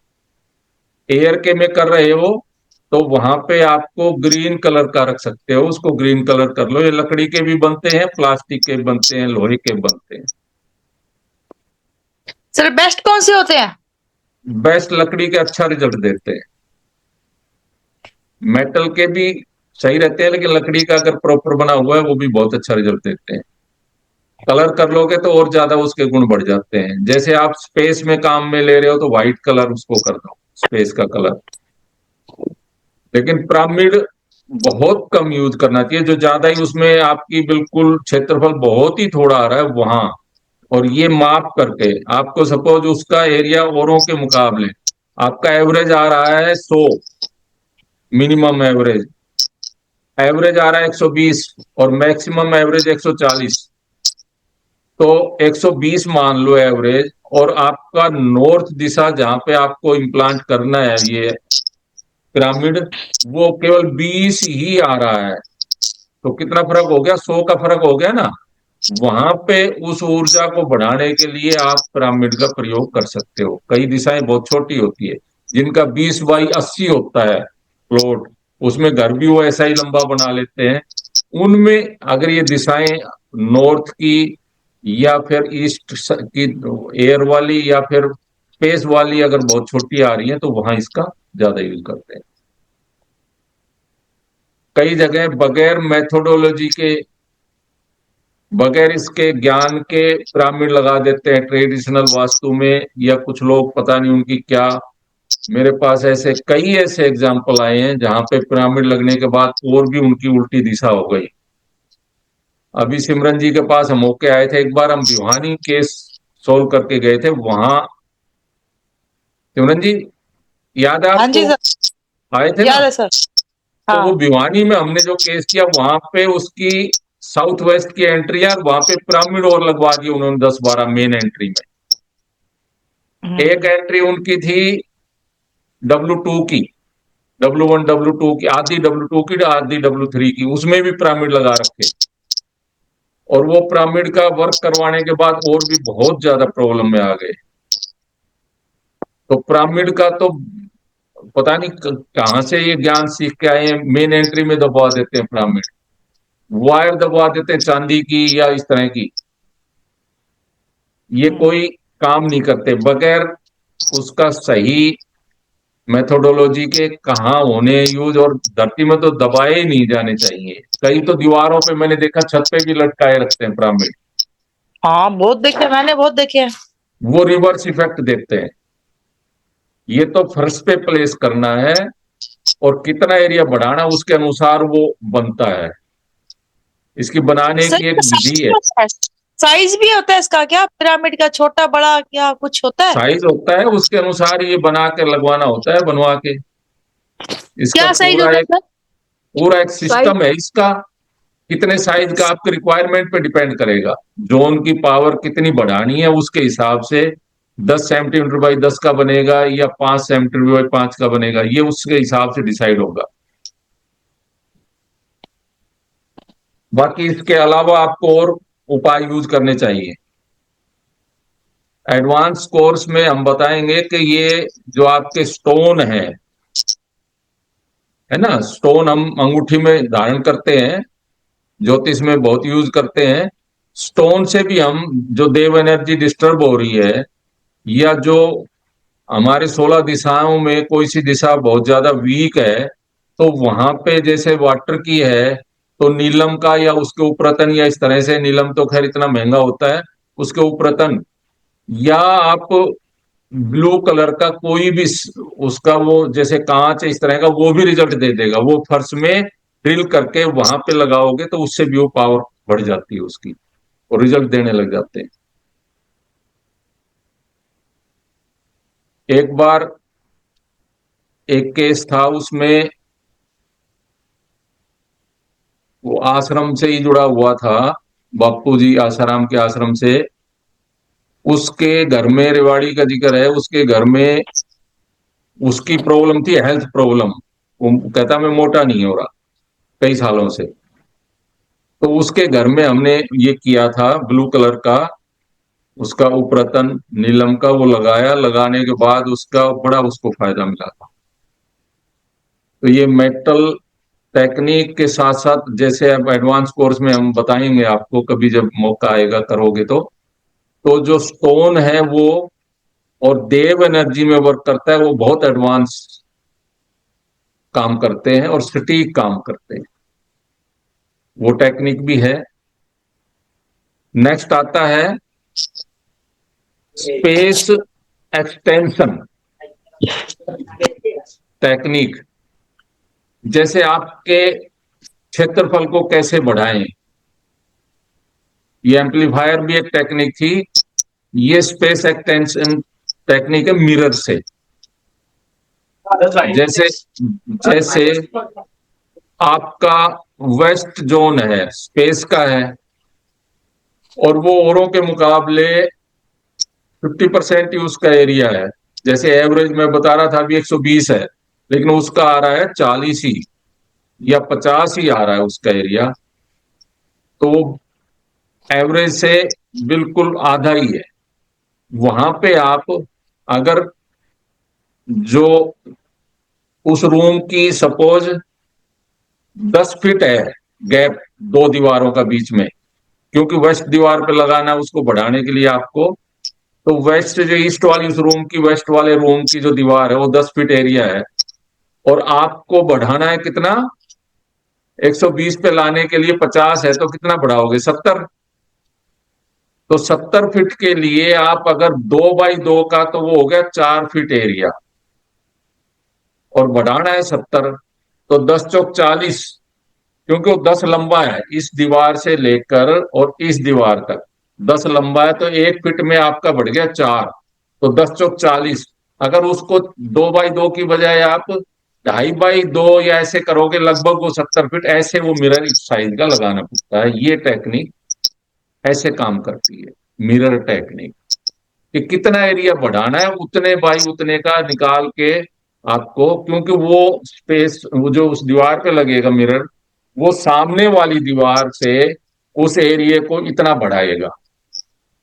एयर के में कर रहे हो तो वहां पे आपको ग्रीन कलर का रख सकते हो, उसको ग्रीन कलर कर लो। ये लकड़ी के भी बनते हैं, प्लास्टिक के बनते हैं, लोहे के बनते हैं। सर बेस्ट कौन से होते हैं? बेस्ट लकड़ी के अच्छा रिजल्ट देते हैं, मेटल के भी सही रहते हैं, लेकिन लकड़ी का अगर प्रॉपर बना हुआ है वो भी बहुत अच्छा रिजल्ट देते हैं। कलर कर लोगे तो और ज्यादा उसके गुण बढ़ जाते हैं। जैसे आप स्पेस में काम में ले रहे हो तो व्हाइट कलर उसको कर दो, स्पेस का कलर। लेकिन पिरामिड बहुत कम यूज करना चाहिए, जो ज्यादा ही उसमें आपकी बिल्कुल क्षेत्रफल बहुत ही थोड़ा आ रहा है वहां, और ये माप करके आपको, सपोज उसका एरिया औरों के मुकाबले आपका एवरेज आ रहा है 100, मिनिमम एवरेज, एवरेज आ रहा है 120 और मैक्सिमम एवरेज 140, तो 120 मान लो एवरेज, और आपका नॉर्थ दिशा जहां पे आपको इम्प्लांट करना है ये पिरामिड, वो केवल 20 ही आ रहा है, तो कितना फर्क हो गया, 100 का फर्क हो गया ना। वहां पे उस ऊर्जा को बढ़ाने के लिए आप पिरामिड का प्रयोग कर सकते हो। कई दिशाएं बहुत छोटी होती है, जिनका 20 बाई 80 होता है प्लॉट, उसमें घर भी वो ऐसा ही लंबा बना लेते हैं। उनमें अगर ये दिशाएं नॉर्थ की या फिर ईस्ट की, एयर वाली या फिर स्पेस वाली अगर बहुत छोटी आ रही है, तो वहां इसका ज्यादा यूज करते हैं। कई जगह बगैर मेथोडोलॉजी के, बगैर इसके ज्ञान के पिरामिड लगा देते हैं ट्रेडिशनल वास्तु में, या कुछ लोग पता नहीं उनकी क्या। मेरे पास ऐसे कई ऐसे एग्जाम्पल आए हैं जहां पे पिरामिड लगने के बाद और भी उनकी उल्टी दिशा हो गई। अभी सिमरन जी के पास हम होके आए थे, एक बार हम भिवानी केस सोल्व करके गए थे वहां। सिमरन जी याद है हाँ जी आपको? सर, आए थे ना? याद है सर। तो वो हाँ। भिवानी में हमने जो केस किया, वहां पे उसकी साउथ वेस्ट की एंट्री है, वहां पे पिरामिड और लगवा दिए उन्होंने 10-12 मेन एंट्री में। एक एंट्री उनकी थी W2 की, W1 W2 की, आधी W2 की आधी W3 की, उसमें भी पिरामिड लगा रखे। और वो पिरामिड का वर्क करवाने के बाद और भी बहुत ज्यादा प्रॉब्लम में आ गए। तो पिरामिड का तो पता नहीं कहां से ये ज्ञान सीख के आए हैं, मेन एंट्री में दबा देते हैं पिरामिड। वायर दबवा देते हैं चांदी की या इस तरह की, ये कोई काम नहीं करते बगैर उसका सही मेथोडोलॉजी के कहाँ होने यूज, और धरती में तो दबाए ही नहीं जाने चाहिए। कई तो दीवारों पे मैंने देखा छत पे भी लटकाए रखते हैं पिरामिड, हाँ बहुत देखे, मैंने बहुत देखे हैं। वो रिवर्स इफेक्ट देते हैं। ये तो फर्श पे प्लेस करना है और कितना एरिया बढ़ाना उसके अनुसार वो बनता है। इसकी बनाने की एक विधि है। साइज भी होता है इसका क्या, पिरामिड का छोटा बड़ा क्या कुछ होता है? साइज होता है उसके अनुसार ये बना के लगवाना होता है, बनवा के। इसका क्या साइज होता है सर? पूरा एक साइज सिस्टम है इसका। कितने साइज का आपके रिक्वायरमेंट पे डिपेंड करेगा, जोन की पावर कितनी बढ़ानी है उसके हिसाब से 10 सेंटीमीटर बाई 10 का बनेगा या 5 सेंटीमीटर बाई 5 का बनेगा, ये उसके हिसाब से डिसाइड होगा। बाकी इसके अलावा आपको और उपाय यूज करने चाहिए। एडवांस कोर्स में हम बताएंगे कि ये जो आपके स्टोन है ना, स्टोन हम अंगूठी में धारण करते हैं, ज्योतिष में बहुत यूज करते हैं। स्टोन से भी हम जो देव एनर्जी डिस्टर्ब हो रही है, या जो हमारे 16 दिशाओं में कोई सी दिशा बहुत ज्यादा वीक है, तो वहां पे जैसे वाटर की है तो नीलम का या उसके उपरतन, या इस तरह से, नीलम तो खैर इतना महंगा होता है, उसके उपरतन, या आप ब्लू कलर का कोई भी उसका वो जैसे कांच है इस तरह का, वो भी रिजल्ट दे देगा। वो फर्श में ड्रिल करके वहां पे लगाओगे तो उससे भी वो पावर बढ़ जाती है उसकी, और रिजल्ट देने लग जाते हैं। एक बार एक केस था, उसमें वो आश्रम से ही जुड़ा हुआ था, बापू जी आसाराम के आश्रम से। उसके घर में, रेवाड़ी का जिक्र है, उसके घर में उसकी प्रॉब्लम थी, हेल्थ प्रॉब्लम। वो कहता मैं मोटा नहीं हो रहा कई सालों से। तो उसके घर में हमने ये किया था, ब्लू कलर का उसका उपरतन नीलम का वो लगाया, लगाने के बाद उसका बड़ा उसको फायदा मिला था। तो ये मेटल टेक्निक के साथ साथ, जैसे अब एडवांस कोर्स में हम बताएंगे आपको, कभी जब मौका आएगा करोगे तो जो स्टोन है वो और देव एनर्जी में वर्क करता है, वो बहुत एडवांस काम करते हैं और सटीक काम करते हैं। वो टेक्निक भी है। नेक्स्ट आता है स्पेस एक्सटेंशन टेक्निक। जैसे आपके क्षेत्रफल को कैसे बढ़ाएं, ये एम्पलीफायर भी एक टेक्निक थी। ये स्पेस एक्सटेंशन टेक्निक है मिरर से। जैसे जैसे आपका वेस्ट जोन है, स्पेस का है, और वो औरों के मुकाबले 50% ही उसका एरिया है। जैसे एवरेज मैं बता रहा था अभी 120 है, लेकिन उसका आ रहा है 40 ही या 50 ही आ रहा है उसका एरिया। तो एवरेज से बिल्कुल आधा ही है। वहां पे आप अगर जो उस रूम की सपोज 10 फीट है गैप दो दीवारों का बीच में, क्योंकि वेस्ट दीवार पे लगाना है उसको बढ़ाने के लिए आपको, तो वेस्ट जो ईस्ट वाली उस रूम की, वेस्ट वाले रूम की जो दीवार है वो 10 फीट एरिया है, और आपको बढ़ाना है कितना, 120 पे लाने के लिए 50 है, तो कितना बढ़ाओगे, 70। तो 70 फीट के लिए आप अगर 2 बाई 2 का, तो वो हो गया 4 फीट एरिया, और बढ़ाना है 70, तो 10 चौक 40, क्योंकि वो 10 लंबा है इस दीवार से लेकर और इस दीवार तक, 10 लंबा है, तो 1 फीट में आपका बढ़ गया 4, तो 10 चौक 40। अगर उसको 2 बाई 2 की बजाय आप 2.5 बाई 2 या ऐसे करोगे, लगभग वो 70 फीट, ऐसे वो मिरर इस साइज का लगाना पड़ता है। ये टेक्निक ऐसे काम करती है, मिरर टेक्निक, कि कितना एरिया बढ़ाना है उतने बाई उतने का निकाल के आपको, क्योंकि वो स्पेस वो जो उस दीवार पे लगेगा मिरर, वो सामने वाली दीवार से उस एरिया को इतना बढ़ाएगा।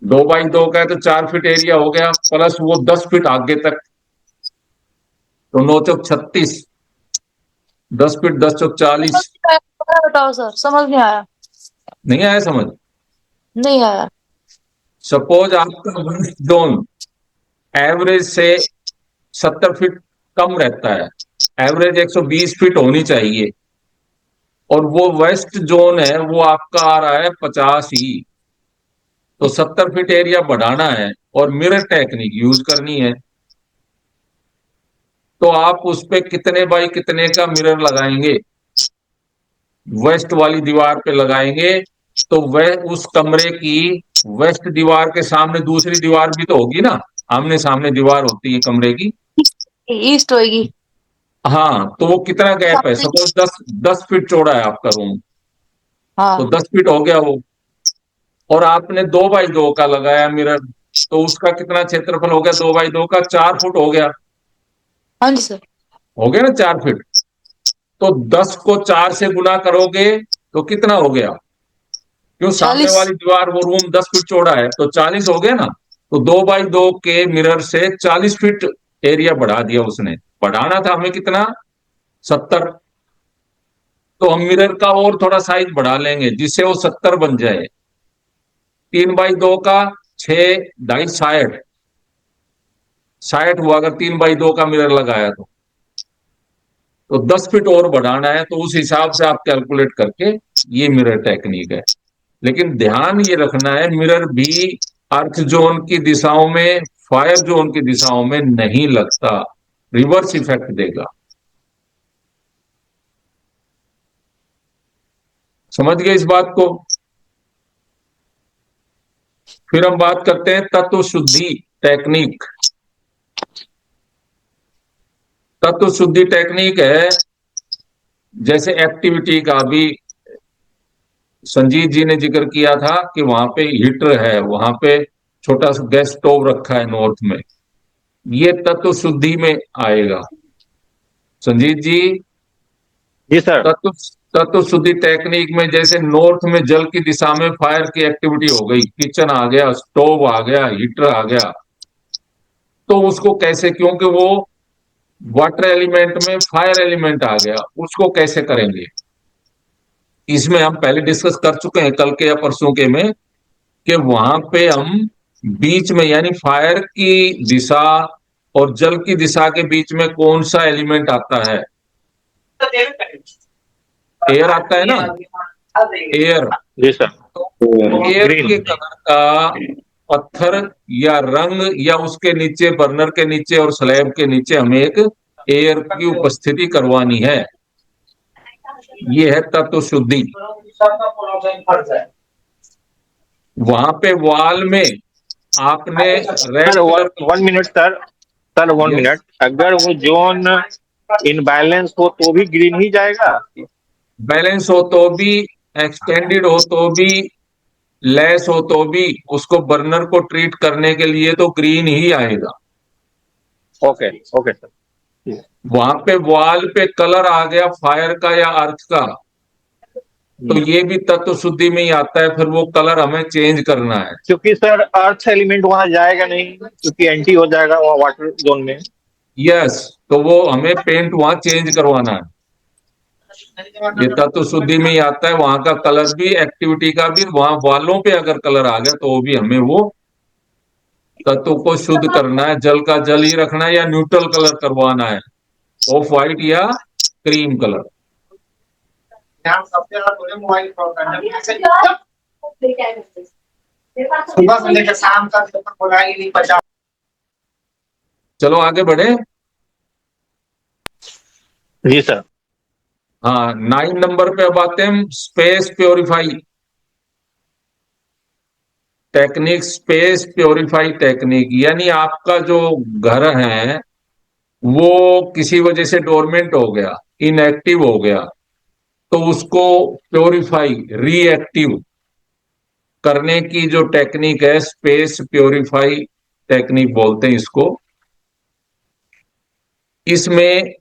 2 बाई 2 का है तो 4 फीट एरिया हो गया, प्लस वो 10 फीट आगे तक, तो 9 चौक 36, 10 फीट 10 चौक 40। बताओ सर, समझ नहीं आया। नहीं आया समझ? नहीं आया। सपोज आपका वेस्ट जोन एवरेज से 70 फीट कम रहता है, एवरेज 120 फीट होनी चाहिए, और वो वेस्ट जोन है वो आपका आ रहा है 50 ही, तो 70 फीट एरिया बढ़ाना है और मिरर टेक्निक यूज करनी है। तो आप उस पे कितने बाई कितने का मिरर लगाएंगे? वेस्ट वाली दीवार पे लगाएंगे तो वह उस कमरे की वेस्ट दीवार के सामने दूसरी दीवार भी तो होगी ना, आमने सामने दीवार होती है कमरे की। ईस्ट होएगी। हाँ, तो वो कितना गैप है? सपोज 10 फीट चौड़ा है आपका रूम, तो हाँ 10 फीट हो गया वो, और आपने 2 बाई 2 का लगाया मिरर, तो उसका कितना क्षेत्रफल हो गया? 2 बाई 2 का 4 फुट हो गया। हाँ जी सर। हो गया ना 4 फीट? तो 10 को 4 से गुना करोगे तो कितना हो गया? क्यों, सामने 40। वाली दीवार वो रूम 10 फीट चौड़ा है तो 40 हो गया ना। तो 2 बाई 2 के मिरर से 40 फीट एरिया बढ़ा दिया उसने। बढ़ाना था हमें कितना? 70। तो हम मिरर का और थोड़ा साइज बढ़ा लेंगे जिससे वो 70 बन जाए। 3 बाई 2 का 6 ढाई 60, 60 हुआ अगर 3 बाई 2 का मिरर लगाया तो 10 फीट और बढ़ाना है, तो उस हिसाब से आप कैलकुलेट करके, ये मिरर टेक्निक है। लेकिन ध्यान ये रखना है, मिरर भी अर्थ जोन की दिशाओं में, फायर जोन की दिशाओं में नहीं लगता, रिवर्स इफेक्ट देगा। समझ गए इस बात को? फिर हम बात करते हैं तत्व शुद्धि टेक्निक। तत्व शुद्धि टेक्निक है, जैसे एक्टिविटी का भी संजीत जी ने जिक्र किया था कि वहां पे हीटर है, वहां पे छोटा सा गैस स्टोव रखा है नॉर्थ में, ये तत्व शुद्धि में आएगा। संजीत जी, जी सर। तत्व तत्व शुद्धि टेक्निक में जैसे नॉर्थ में जल की दिशा में फायर की एक्टिविटी हो गई, किचन आ गया, स्टोव आ गया, हीटर आ गया, तो उसको कैसे, क्योंकि वो वाटर एलिमेंट में फायर एलिमेंट आ गया, उसको कैसे करेंगे? इसमें हम पहले डिस्कस कर चुके हैं कल के या परसों के में, कि वहां पे हम बीच में, यानी फायर की दिशा और जल की दिशा के बीच में कौन सा एलिमेंट आता है? एयर आता है ना, एयर। जी सर। Air green. के कलर का पत्थर या रंग, या उसके नीचे, बर्नर के नीचे और स्लैब के नीचे हमें एक एयर की उपस्थिति करवानी है। ये है तत्व शुद्धि। वहां पे वॉल में आपने रेड सर कलर की, 1 मिनट सर। सर 1 मिनट, अगर वो जोन इनबैलेंस हो तो भी ग्रीन ही जाएगा? बैलेंस हो तो भी, एक्सटेंडेड हो तो भी, लेस हो तो भी, उसको बर्नर को ट्रीट करने के लिए तो ग्रीन ही आएगा। Okay okay sir. वहां पे वॉल पे कलर आ गया फायर का या अर्थ का, तो ये भी तत्व शुद्धि में ही आता है, फिर वो कलर हमें चेंज करना है। क्योंकि सर अर्थ एलिमेंट वहां जाएगा नहीं, क्योंकि एंटी हो जाएगा वहाँ वाटर जोन में। यस, तो वो हमें पेंट वहां चेंज करवाना है। ये तत्व शुद्धि में ही आता है, वहां का कलर भी, एक्टिविटी का भी, वहां वॉलों पे अगर कलर आ गया तो वो भी हमें वो तत्व को शुद्ध करना है, जल का जल ही रखना है या न्यूट्रल कलर करवाना है, ऑफ व्हाइट या क्रीम कलर। सुबह से लेकर शाम तक तो बोला ही नहीं पचा। चलो आगे बढ़े। जी सर। हाँ, 9 नंबर पे अब आते हैं space purify technique. Space purify technique यानी आपका जो घर है वो किसी वजह से डोरमेंट हो गया, इनएक्टिव हो गया, तो उसको प्योरीफाई, रीएक्टिव करने की जो टेक्निक है, स्पेस प्योरीफाई टेक्निक बोलते हैं इसको। इसमें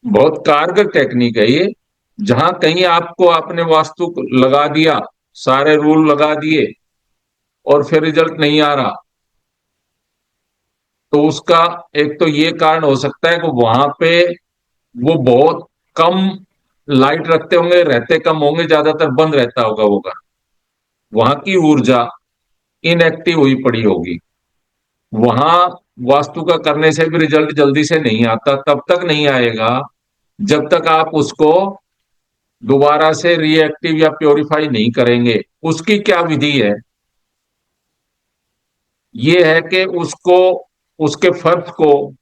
बहुत कारगर टेक्निक है ये। जहां कहीं आपको आपने वास्तु लगा दिया, सारे रूल लगा दिए, और फिर रिजल्ट नहीं आ रहा, तो उसका एक तो ये कारण हो सकता है कि वहां पे वो बहुत कम लाइट रखते होंगे, रहते कम होंगे, ज्यादातर बंद रहता होगा वो घर, वहां की ऊर्जा इनएक्टिव हुई पड़ी होगी। वहां वास्तु का करने से भी रिजल्ट जल्दी से नहीं आता, तब तक नहीं आएगा जब तक आप उसको दोबारा से रिएक्टिव या प्योरीफाई नहीं करेंगे। उसकी क्या विधि है? ये है कि उसको, उसके फर्श को,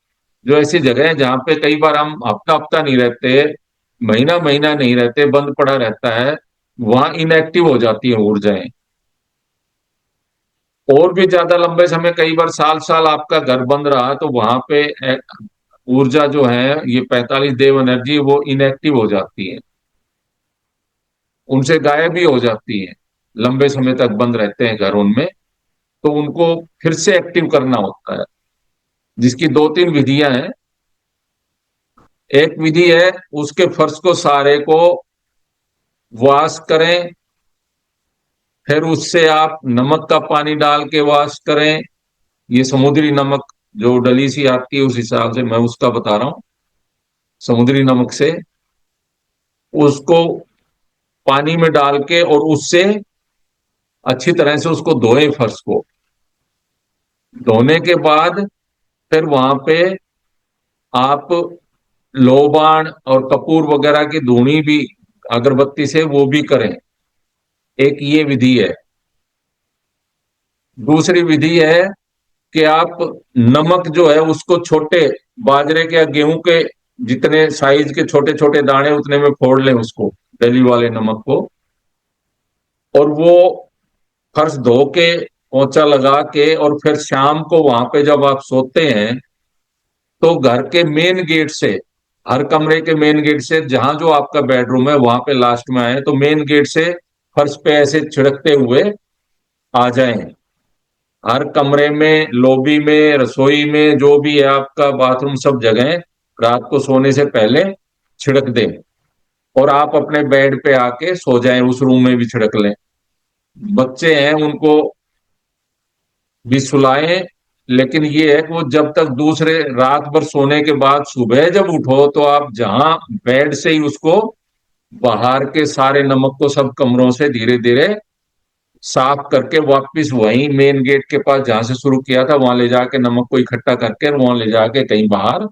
जो ऐसी जगह है जहां पे कई बार हम हफ्ता हफ्ता नहीं रहते, महीना महीना नहीं रहते, बंद पड़ा रहता है, वहां इनएक्टिव हो जाती है ऊर्जाएं। और भी ज्यादा लंबे समय, कई बार साल साल आपका घर बंद रहा, तो वहां पे ऊर्जा जो है, ये 45 देव एनर्जी, वो इनएक्टिव हो जाती है, उनसे गायब भी हो जाती है। लंबे समय तक बंद रहते हैं घर उनमें, तो उनको फिर से एक्टिव करना होता है, जिसकी दो तीन विधियां हैं। एक विधि है, उसके फर्श को सारे को वॉश करें, फिर उससे आप नमक का पानी डाल के वॉश करें। ये समुद्री नमक जो डली सी आती है, उस हिसाब से मैं उसका बता रहा हूं। समुद्री नमक से उसको पानी में डाल के और उससे अच्छी तरह से उसको धोएं, फर्श को धोने के बाद फिर वहां पे आप लोबान और कपूर वगैरह की धूनी भी अगरबत्ती से वो भी करें। एक ये विधि है। दूसरी विधि है कि आप नमक जो है उसको छोटे, बाजरे के या गेहूं के जितने साइज के छोटे छोटे दाने, उतने में फोड़ लें उसको, डली वाले नमक को, और वो फर्श धो के पोंछा लगा के, और फिर शाम को वहां पे जब आप सोते हैं, तो घर के मेन गेट से, हर कमरे के मेन गेट से, जहां जो आपका बेडरूम है वहां पे लास्ट में आए, तो मेन गेट से फर्श पे ऐसे छिड़कते हुए आ जाएं। हर कमरे में, लॉबी में, रसोई में, जो भी है आपका बाथरूम, सब जगह रात को सोने से पहले छिड़क दें, और आप अपने बेड पे आके सो जाएं, उस रूम में भी छिड़क लें। बच्चे हैं उनको भी सुलाएं, लेकिन ये है कि वो जब तक दूसरे, रात भर सोने के बाद सुबह जब उठो, तो आप जहां बेड से ही उसको बाहर के सारे नमक को सब कमरों से धीरे धीरे साफ करके वापस वहीं मेन गेट के पास जहां से शुरू किया था, वहां ले जाके नमक को इकट्ठा करके वहां ले जाके कहीं बाहर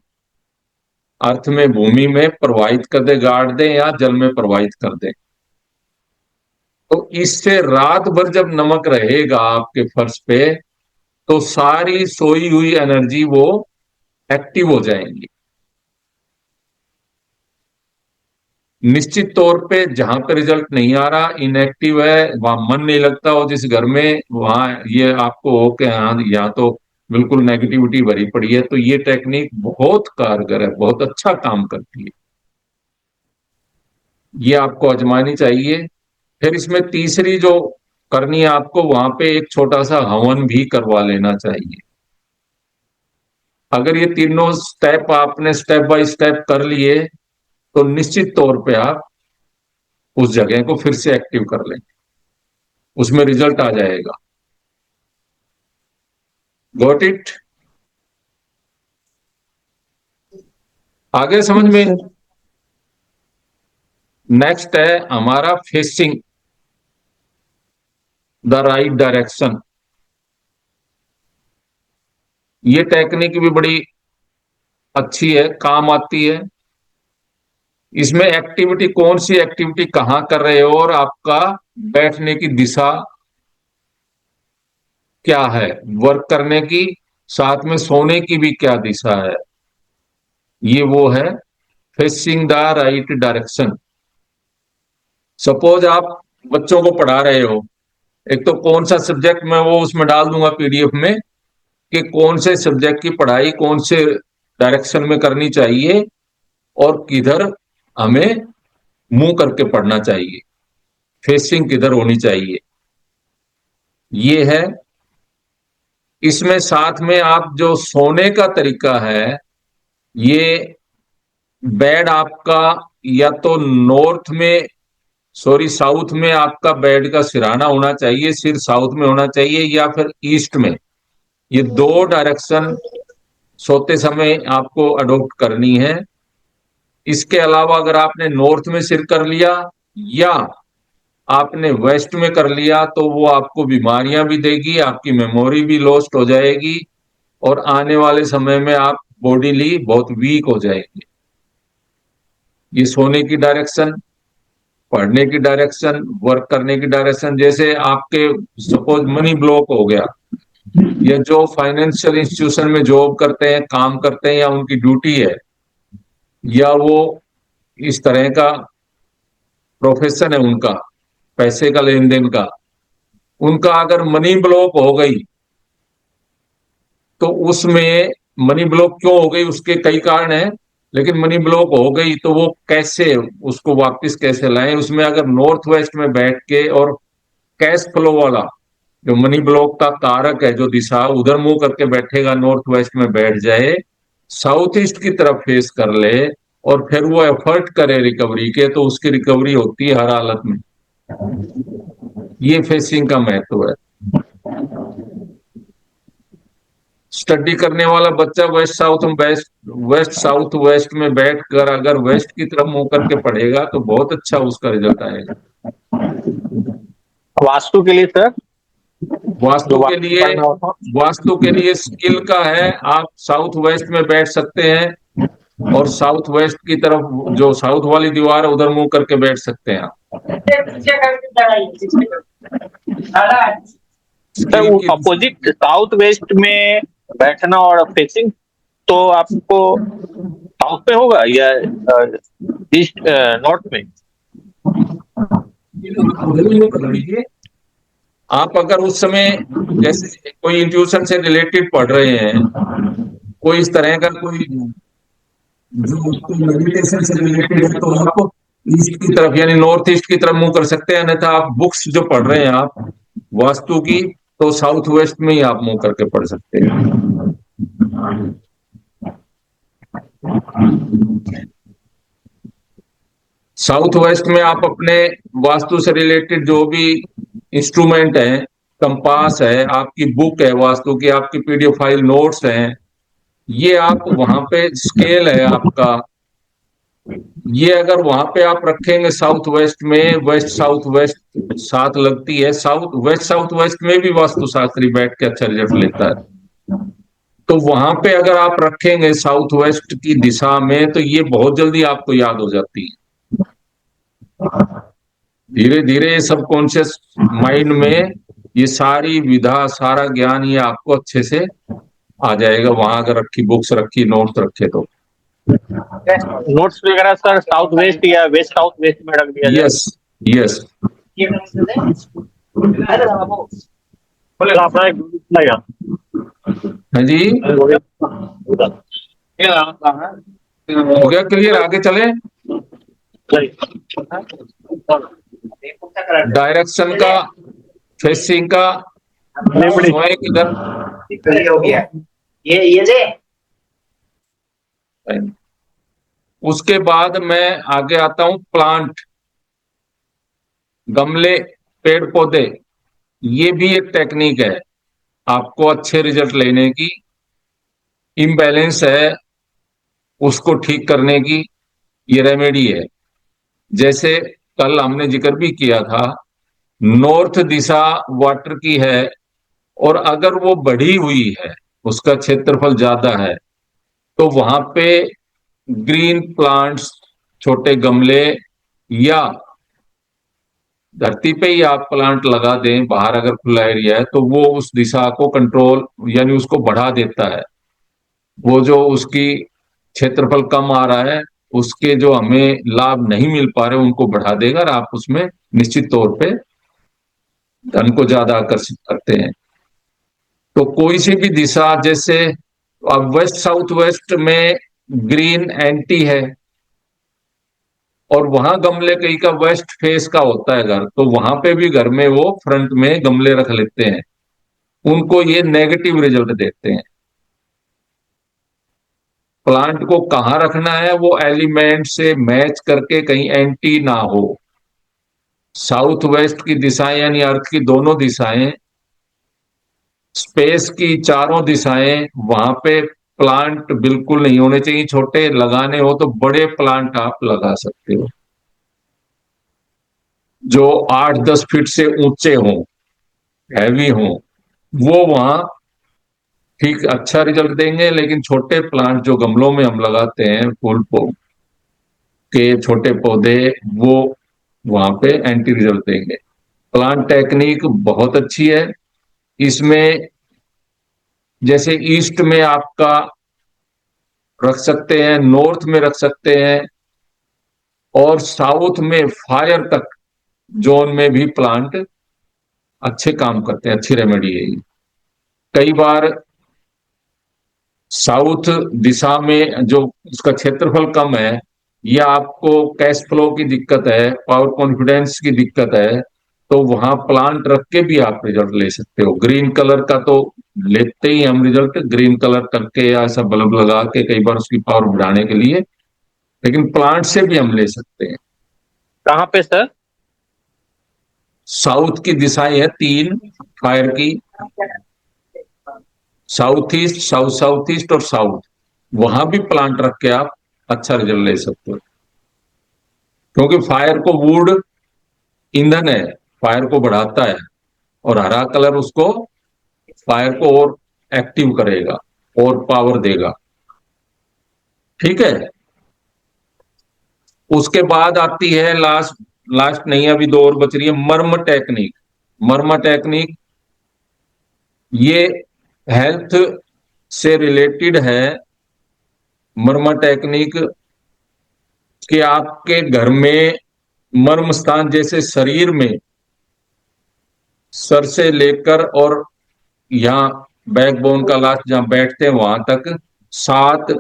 अर्थ में, भूमि में प्रवाहित कर दे, गाड़ दे या जल में प्रवाहित कर दे। तो इससे रात भर जब नमक रहेगा आपके फर्श पे, तो सारी सोई हुई एनर्जी वो एक्टिव हो जाएंगी। निश्चित तौर पे जहां पे रिजल्ट नहीं आ रहा, इनएक्टिव है, वहां मन नहीं लगता हो जिस घर में, वहां ये आपको हो कि हाँ यहाँ तो बिल्कुल नेगेटिविटी भरी पड़ी है, तो ये टेक्निक बहुत कारगर है, बहुत अच्छा काम करती है। ये आपको आजमानी चाहिए। फिर इसमें तीसरी जो करनी है आपको, वहां पे एक छोटा सा हवन भी करवा लेना चाहिए। अगर ये तीनों स्टेप आपने स्टेप बाय स्टेप कर लिए, तो निश्चित तौर पे आप उस जगह को फिर से एक्टिव कर लें, उसमें रिजल्ट आ जाएगा। Got it? आगे समझ यस में? सर। नेक्स्ट है हमारा फेसिंग द राइट डायरेक्शन। ये टेक्निक भी बड़ी अच्छी है, काम आती है। इसमें एक्टिविटी, कौन सी एक्टिविटी कहां कर रहे हो, और आपका बैठने की दिशा क्या है, वर्क करने की, साथ में सोने की भी क्या दिशा है, ये वो है facing the right direction. Suppose आप बच्चों को पढ़ा रहे हो, एक तो कौन सा सब्जेक्ट, मैं वो उसमें डाल दूंगा पीडीएफ में, कि कौन से सब्जेक्ट की पढ़ाई कौन से डायरेक्शन में करनी चाहिए, और किधर हमें मुंह करके पढ़ना चाहिए, फेसिंग किधर होनी चाहिए, ये है। इसमें साथ में आप जो सोने का तरीका है, ये बेड आपका या तो नॉर्थ में, सॉरी साउथ में आपका बेड का सिराना होना चाहिए, सिर साउथ में होना चाहिए, या फिर ईस्ट में। ये दो डायरेक्शन सोते समय आपको अडॉप्ट करनी है। इसके अलावा अगर आपने नॉर्थ में सिर कर लिया या आपने वेस्ट में कर लिया तो वो आपको बीमारियां भी देगी, आपकी मेमोरी भी लॉस्ट हो जाएगी और आने वाले समय में आप बॉडीली बहुत वीक हो जाएंगे। ये सोने की डायरेक्शन, पढ़ने की डायरेक्शन, वर्क करने की डायरेक्शन, जैसे आपके सपोज मनी ब्लॉक हो गया, या जो फाइनेंशियल इंस्टीट्यूशन में जॉब करते हैं, काम करते हैं, या उनकी ड्यूटी है, या वो इस तरह का प्रोफेशन है उनका, पैसे का लेन देन का, उनका अगर मनी ब्लॉक हो गई तो उसमें, मनी ब्लॉक क्यों हो गई उसके कई कारण हैं, लेकिन मनी ब्लॉक हो गई तो वो कैसे, उसको वापस कैसे लाएं, उसमें अगर नॉर्थ वेस्ट में बैठ के और कैश फ्लो वाला जो मनी ब्लॉक का कारक है, जो दिशा उधर मुंह करके बैठेगा, नॉर्थ वेस्ट में बैठ जाए, साउथ ईस्ट की तरफ फेस कर ले और फिर वो एफर्ट करे रिकवरी के, तो उसकी रिकवरी होती है हर हालत में। ये फेसिंग का महत्व है। स्टडी करने वाला बच्चा वेस्ट साउथ वेस्ट में बैठकर अगर वेस्ट की तरफ मुंह करके पढ़ेगा तो बहुत अच्छा उसका रिजल्ट आएगा। वास्तु के लिए सर, वास्तु के लिए स्किल का है, आप साउथ वेस्ट में बैठ सकते हैं और साउथ वेस्ट की तरफ जो साउथ वाली दीवार है उधर मुंह करके बैठ सकते हैं आप। सर अपोजिट साउथ वेस्ट में बैठना और फेसिंग तो आपको साउथ में होगा या ईस्ट नॉर्थ में? आप अगर उस समय जैसे कोई इंट्यूशन से रिलेटेड पढ़ रहे हैं, कोई इस तरह का कोई जो मेडिटेशन से रिलेटेड है, तो आप ईस्ट की तरफ यानी नॉर्थ ईस्ट की तरफ मुंह कर सकते हैं, अन्यथा आप बुक्स जो पढ़ रहे हैं आप वास्तु की, तो साउथ वेस्ट में ही आप मुंह करके पढ़ सकते हैं। साउथ वेस्ट में आप अपने वास्तु से रिलेटेड जो भी इंस्ट्रूमेंट है, कंपास है, आपकी बुक है वास्तु की, आपकी पीडीएफ फाइल, नोट्स हैं, ये आप वहां पे, स्केल है आपका, ये अगर वहां पे आप रखेंगे साउथ वेस्ट में, वेस्ट साउथ वेस्ट साथ लगती है, साउथ वेस्ट में भी वास्तु शास्त्री बैठ के अच्छा रिजल्ट लेता है, तो वहां पे अगर आप रखेंगे साउथ वेस्ट की दिशा में तो ये बहुत जल्दी आपको याद हो जाती है। धीरे धीरे सबकॉन्शियस माइंड में ये सारी विधा, सारा ज्ञान ये आपको अच्छे से आ जाएगा, वहां अगर रखी बुक्स रखी, नोट्स रखे तो। नोट्स वगैरह सर साउथ वेस्ट या वेस्ट साउथ वेस्ट में रख दिया जाए? Yes yes. अपना एक हाँ जी, हो गया क्लियर, आगे चले। डायरेक्शन का, फेसिंग का, सोए किधर हो गया ये जे। उसके बाद मैं आगे आता हूं, प्लांट, गमले, पेड़ पौधे, ये भी एक टेक्निक है आपको अच्छे रिजल्ट लेने की। इम्बैलेंस है उसको ठीक करने की ये रेमेडी है। जैसे कल हमने जिक्र भी किया था, नॉर्थ दिशा वाटर की है और अगर वो बढ़ी हुई है, उसका क्षेत्रफल ज्यादा है, तो वहां पे ग्रीन प्लांट्स, छोटे गमले, या धरती पे ही आप प्लांट लगा दें, बाहर अगर खुला एरिया है, तो वो उस दिशा को कंट्रोल यानी उसको बढ़ा देता है। वो जो उसकी क्षेत्रफल कम आ रहा है, उसके जो हमें लाभ नहीं मिल पा रहे उनको बढ़ा देगा और आप उसमें निश्चित तौर पे धन को ज्यादा आकर्षित करते हैं। तो कोई सी भी दिशा, जैसे अब वेस्ट साउथ वेस्ट में ग्रीन एंटी है और वहां गमले कई का वेस्ट फेस का होता है घर, तो वहां पे भी घर में वो फ्रंट में गमले रख लेते हैं, उनको ये नेगेटिव रिजल्ट देते हैं। प्लांट को कहाँ रखना है, वो एलिमेंट से मैच करके कहीं एंटी ना हो। साउथ वेस्ट की दिशाएं यानी अर्थ की दोनों दिशाएं, स्पेस की चारों दिशाएं, वहां पे प्लांट बिल्कुल नहीं होने चाहिए छोटे, लगाने हो तो बड़े प्लांट आप लगा सकते हो जो 8-10 फीट से ऊंचे हों, हैवी हों, वो वहां ठीक अच्छा रिजल्ट देंगे। लेकिन छोटे प्लांट जो गमलों में हम लगाते हैं, फूल के छोटे पौधे, वो वहां पे एंटी रिजल्ट देंगे। प्लांट टेक्निक बहुत अच्छी है। इसमें जैसे ईस्ट में आपका रख सकते हैं, नॉर्थ में रख सकते हैं, और साउथ में फायर तक जोन में भी प्लांट अच्छे काम करते हैं, अच्छी रेमेडी है ये। कई बार साउथ दिशा में जो उसका क्षेत्रफल कम है, या आपको कैश फ्लो की दिक्कत है, पावर कॉन्फिडेंस की दिक्कत है, तो वहां प्लांट रख के भी आप रिजल्ट ले सकते हो। ग्रीन कलर का तो लेते ही हम रिजल्ट, ग्रीन कलर करके या ऐसा बल्ब लगा के कई बार उसकी पावर बढ़ाने के लिए, लेकिन प्लांट से भी हम ले सकते हैं। कहाँ पे सर? साउथ की दिशाएं है 3 फायर की, south east, south south east और साउथ। वहां भी प्लांट रख के आप अच्छा रिजल्ट ले सकते हो, क्योंकि फायर को वुड ईंधन है, फायर को बढ़ाता है, और हरा कलर उसको फायर को और एक्टिव करेगा और पावर देगा। ठीक है। उसके बाद आती है लास्ट, लास्ट नहीं अभी 2 और बच रही है, मर्म टेक्निक। मर्म टेक्निक ये हेल्थ से रिलेटेड है। मर्म टेक्निक कि आपके घर में मर्म स्थान, जैसे शरीर में सर से लेकर और यहाँ बैकबोन का लास्ट जहां बैठते हैं वहां तक 7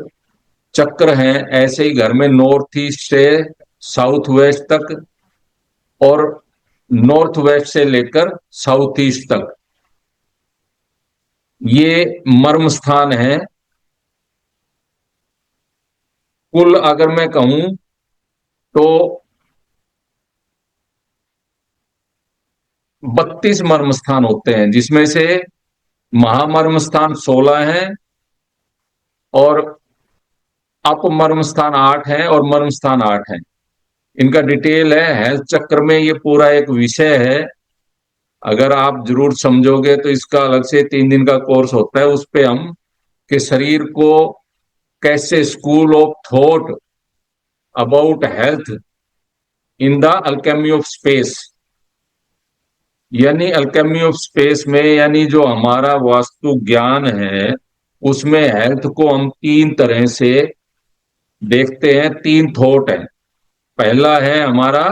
चक्र हैं, ऐसे ही घर में नॉर्थ ईस्ट से साउथ वेस्ट तक और नॉर्थ वेस्ट से लेकर साउथ ईस्ट तक ये मर्म स्थान है। कुल अगर मैं कहूं तो 32 मर्म स्थान होते हैं, जिसमें से महामर्म स्थान 16 हैं, और अपमर्म स्थान 8 हैं, और मर्म स्थान 8 हैं। इनका डिटेल है हेल्थ चक्र में, ये पूरा एक विषय है। अगर आप जरूर समझोगे तो इसका अलग से 3 दिन का कोर्स होता है, उस पे हम कि शरीर को कैसे, school of thought about health in the Alchemy of space, यानी अल्केमी ऑफ स्पेस में, यानी जो हमारा वास्तु ज्ञान है उसमें हेल्थ को हम 3 तरह से देखते हैं। 3 थॉट है। पहला है हमारा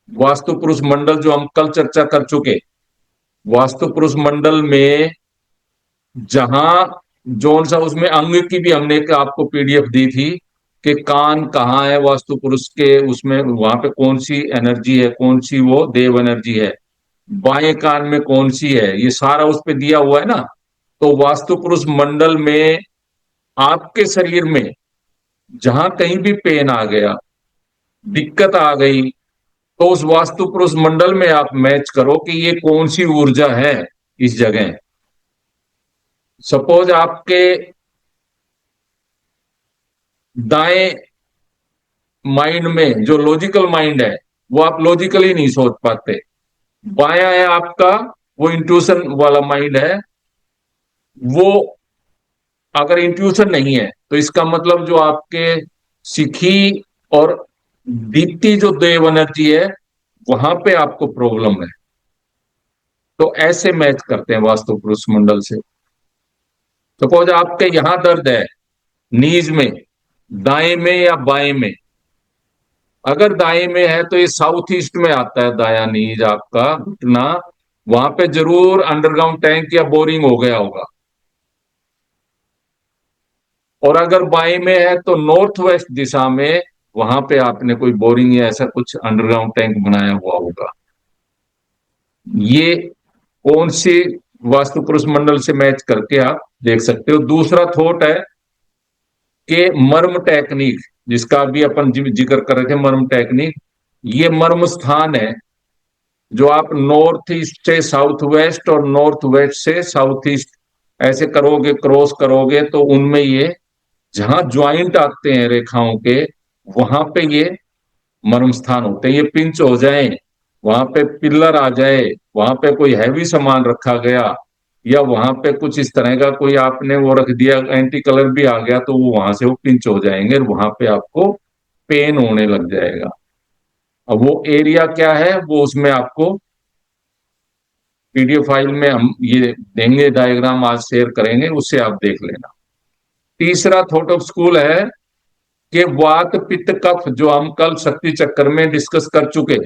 वास्तु पुरुष मंडल, जो हम कल चर्चा कर चुके। वास्तु पुरुष मंडल में जहां जोन सा, उसमें अंग की भी हमने आपको पीडीएफ दी थी कि कान कहाँ है वास्तु पुरुष के, उसमें वहां पे कौन सी एनर्जी है, कौन सी वो देव एनर्जी है, बाएं कान में कौन सी है, ये सारा उस पे दिया हुआ है ना। तो वास्तु पुरुष मंडल में आपके शरीर में जहां कहीं भी पेन आ गया, दिक्कत आ गई, तो उस वास्तु पुरुष मंडल में आप मैच करो कि ये कौन सी ऊर्जा है इस जगह। सपोज आपके दाएं माइंड में जो लॉजिकल माइंड है, वो आप लॉजिकली नहीं सोच पाते। बाया है आपका वो इंट्यूशन वाला माइंड है, वो अगर इंट्यूशन नहीं है तो इसका मतलब जो आपके सिखी और दीप्ति जो देव एनर्जी है, वहां पे आपको प्रॉब्लम है। तो ऐसे मैच करते हैं वास्तु पुरुष मंडल से। सपोज आपके यहां दर्द है नीज में, दाएं में या बाएं में। अगर दाएं में है तो ये साउथ ईस्ट में आता है दाया नीज आपका घुटना, वहां पे जरूर अंडरग्राउंड टैंक या बोरिंग हो गया होगा। और अगर बाएं में है तो नॉर्थ वेस्ट दिशा में, वहां पे आपने कोई बोरिंग या ऐसा कुछ अंडरग्राउंड टैंक बनाया हुआ होगा। ये कौन सी वास्तु पुरुष मंडल से मैच करके आप देख सकते हो। दूसरा थॉट है कि मर्म टेक्निक, जिसका अभी अपन जिक्र कर रहे थे, मर्म टेक्निक, ये मर्म स्थान है जो आप नॉर्थ ईस्ट से साउथ वेस्ट और नॉर्थ वेस्ट से साउथ ईस्ट ऐसे करोगे, क्रॉस करोगे तो उनमें ये जहां ज्वाइंट आते हैं रेखाओं के, वहां पे ये मर्म स्थान होते हैं। ये पिंच हो जाए, वहां पे पिलर आ जाए, वहां पे कोई हैवी सामान रखा गया, या वहां पे कुछ इस तरह का कोई आपने वो रख दिया, एंटी कलर भी आ गया, तो वो वहां से वो पिंच हो जाएंगे और वहां पे आपको पेन होने लग जाएगा। अब वो एरिया क्या है वो उसमें आपको पीडीएफ फाइल में हम ये देंगे, डायग्राम आज शेयर करेंगे, उससे आप देख लेना। तीसरा थॉट ऑफ स्कूल है कि वात पित्त कफ, जो हम कल शक्ति चक्कर में डिस्कस कर चुके।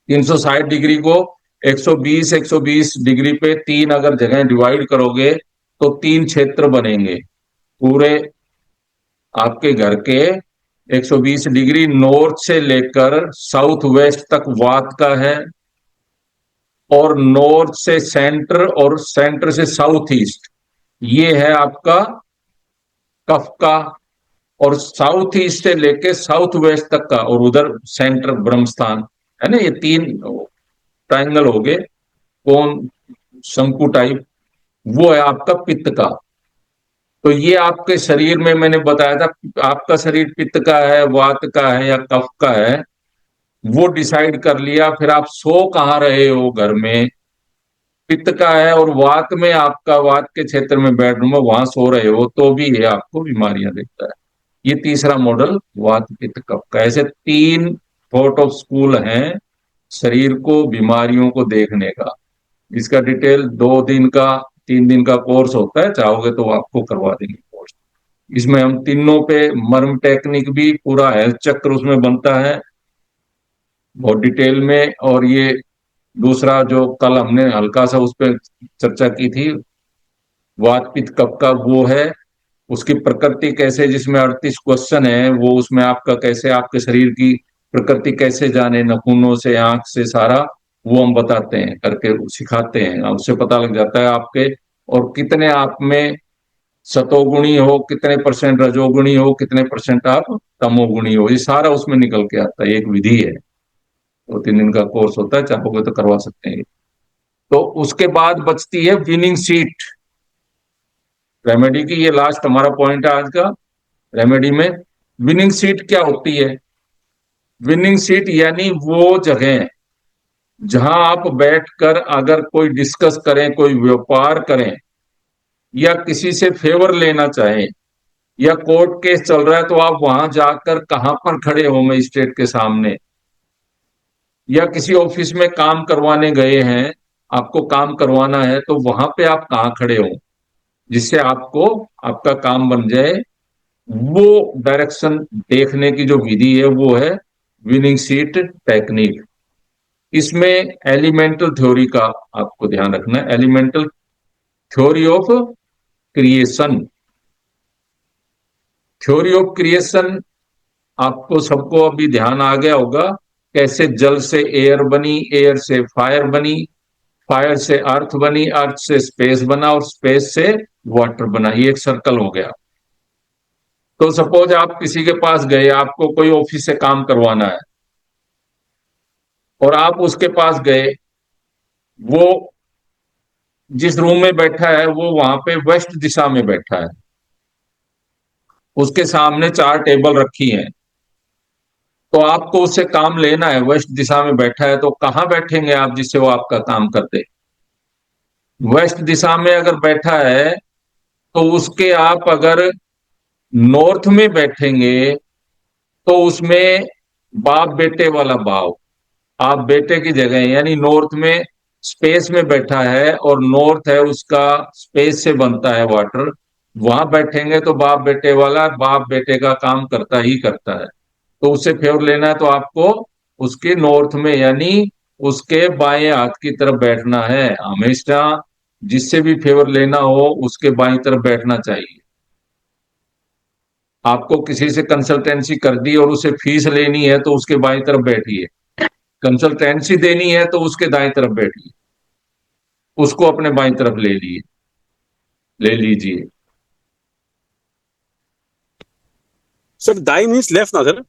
360 डिग्री को 120 120 डिग्री पे तीन अगर जगह डिवाइड करोगे तो तीन क्षेत्र बनेंगे पूरे आपके घर के। 120 डिग्री नॉर्थ से लेकर साउथ वेस्ट तक वात का है, और नॉर्थ से सेंटर और सेंटर से साउथ ईस्ट ये है आपका कफ का, और साउथ ईस्ट से लेके साउथ वेस्ट तक का, और उधर सेंटर ब्रह्म स्थान है ना। ये तीन ट्रायंगल हो गए, कौन शंकु टाइप, वो है आपका पित्त का। तो ये आपके शरीर में मैंने बताया था, आपका शरीर पित्त का है, वात का है या कफ का है, वो डिसाइड कर लिया। फिर आप सो कहाँ रहे हो घर में, पित्त का है और वात में आपका, वात के क्षेत्र में बेडरूम में वहां सो रहे हो, तो भी ये आपको बीमारियां देता है। ये तीसरा मॉडल वात पित्त कफ का। ऐसे तीन थॉट ऑफ स्कूल हैं शरीर को बीमारियों को देखने का। इसका डिटेल 2 दिन का 3 दिन का कोर्स होता है, चाहोगे तो आपको करवा देंगे कोर्स। इसमें हम तीनों पे मर्म टेक्निक भी, पूरा हेल्थ चक्र उसमें बनता है बहुत डिटेल में। और ये दूसरा जो कल हमने हल्का सा उस पर चर्चा की थी, वात पित्त कफ का, वो है उसकी प्रकृति कैसे, जिसमें 38 क्वेश्चन है, वो उसमें आपका कैसे आपके शरीर की प्रकृति कैसे जाने, नखूनों से, आंख से, सारा वो हम बताते हैं, करके सिखाते हैं। उससे पता लग जाता है आपके और कितने आप में सतोगुणी हो, कितने परसेंट रजोगुणी हो, कितने परसेंट आप तमोगुणी हो, ये सारा उसमें निकल के आता है। एक विधि है, 2-3 दिन का कोर्स होता है, चाहोगे तो करवा सकते हैं। तो उसके बाद बचती है विनिंग सीट रेमेडी की। ये लास्ट हमारा पॉइंट है आज का। रेमेडी में विनिंग सीट क्या होती है? विनिंग सीट यानी वो जगह जहां आप बैठकर अगर कोई डिस्कस करें, कोई व्यापार करें, या किसी से फेवर लेना चाहें, या कोर्ट केस चल रहा है तो आप वहां जाकर कहां पर खड़े हो मजिस्ट्रेट के सामने, या किसी ऑफिस में काम करवाने गए हैं, आपको काम करवाना है, तो वहां पे आप कहां खड़े हो जिससे आपको आपका काम बन जाए, वो डायरेक्शन देखने की जो विधि है वो है विनिंग सीट टेक्निक। इसमें एलिमेंटल थ्योरी का आपको ध्यान रखना है, elemental theory of creation. Theory of creation आपको सबको अभी ध्यान आ गया होगा, कैसे जल से एयर बनी, एयर से फायर बनी, फायर से अर्थ बनी, अर्थ से स्पेस बना, और स्पेस से वाटर बना। ये एक सर्कल हो गया। तो सपोज आप किसी के पास गए, आपको कोई ऑफिस से काम करवाना है, और आप उसके पास गए, वो जिस रूम में बैठा है वो वहां पे वेस्ट दिशा में बैठा है, उसके सामने 4 टेबल रखी हैं, तो आपको उससे काम लेना है, वेस्ट दिशा में बैठा है, तो कहां बैठेंगे आप जिससे वो आपका काम कर दे? वेस्ट दिशा में अगर बैठा है तो उसके आप अगर नॉर्थ में बैठेंगे तो उसमें बाप बेटे वाला भाव, आप बेटे की जगह, यानी नॉर्थ में स्पेस में बैठा है और नॉर्थ है उसका, स्पेस से बनता है वाटर, वहां बैठेंगे तो बाप बेटे वाला, बाप बेटे का काम करता ही करता है। तो उससे फेवर लेना है तो आपको उसके नॉर्थ में, यानी उसके बाएं हाथ की तरफ बैठना है हमेशा। जिससे भी फेवर लेना हो उसके बाईं तरफ बैठना चाहिए। आपको किसी से कंसल्टेंसी कर दी और उसे फीस लेनी है तो उसके बाईं तरफ बैठिए, कंसल्टेंसी देनी है तो उसके दाएं तरफ बैठिए, उसको अपने बाईं तरफ ले लीजिए। सर दाई मीन्स लेफ्ट ना सर?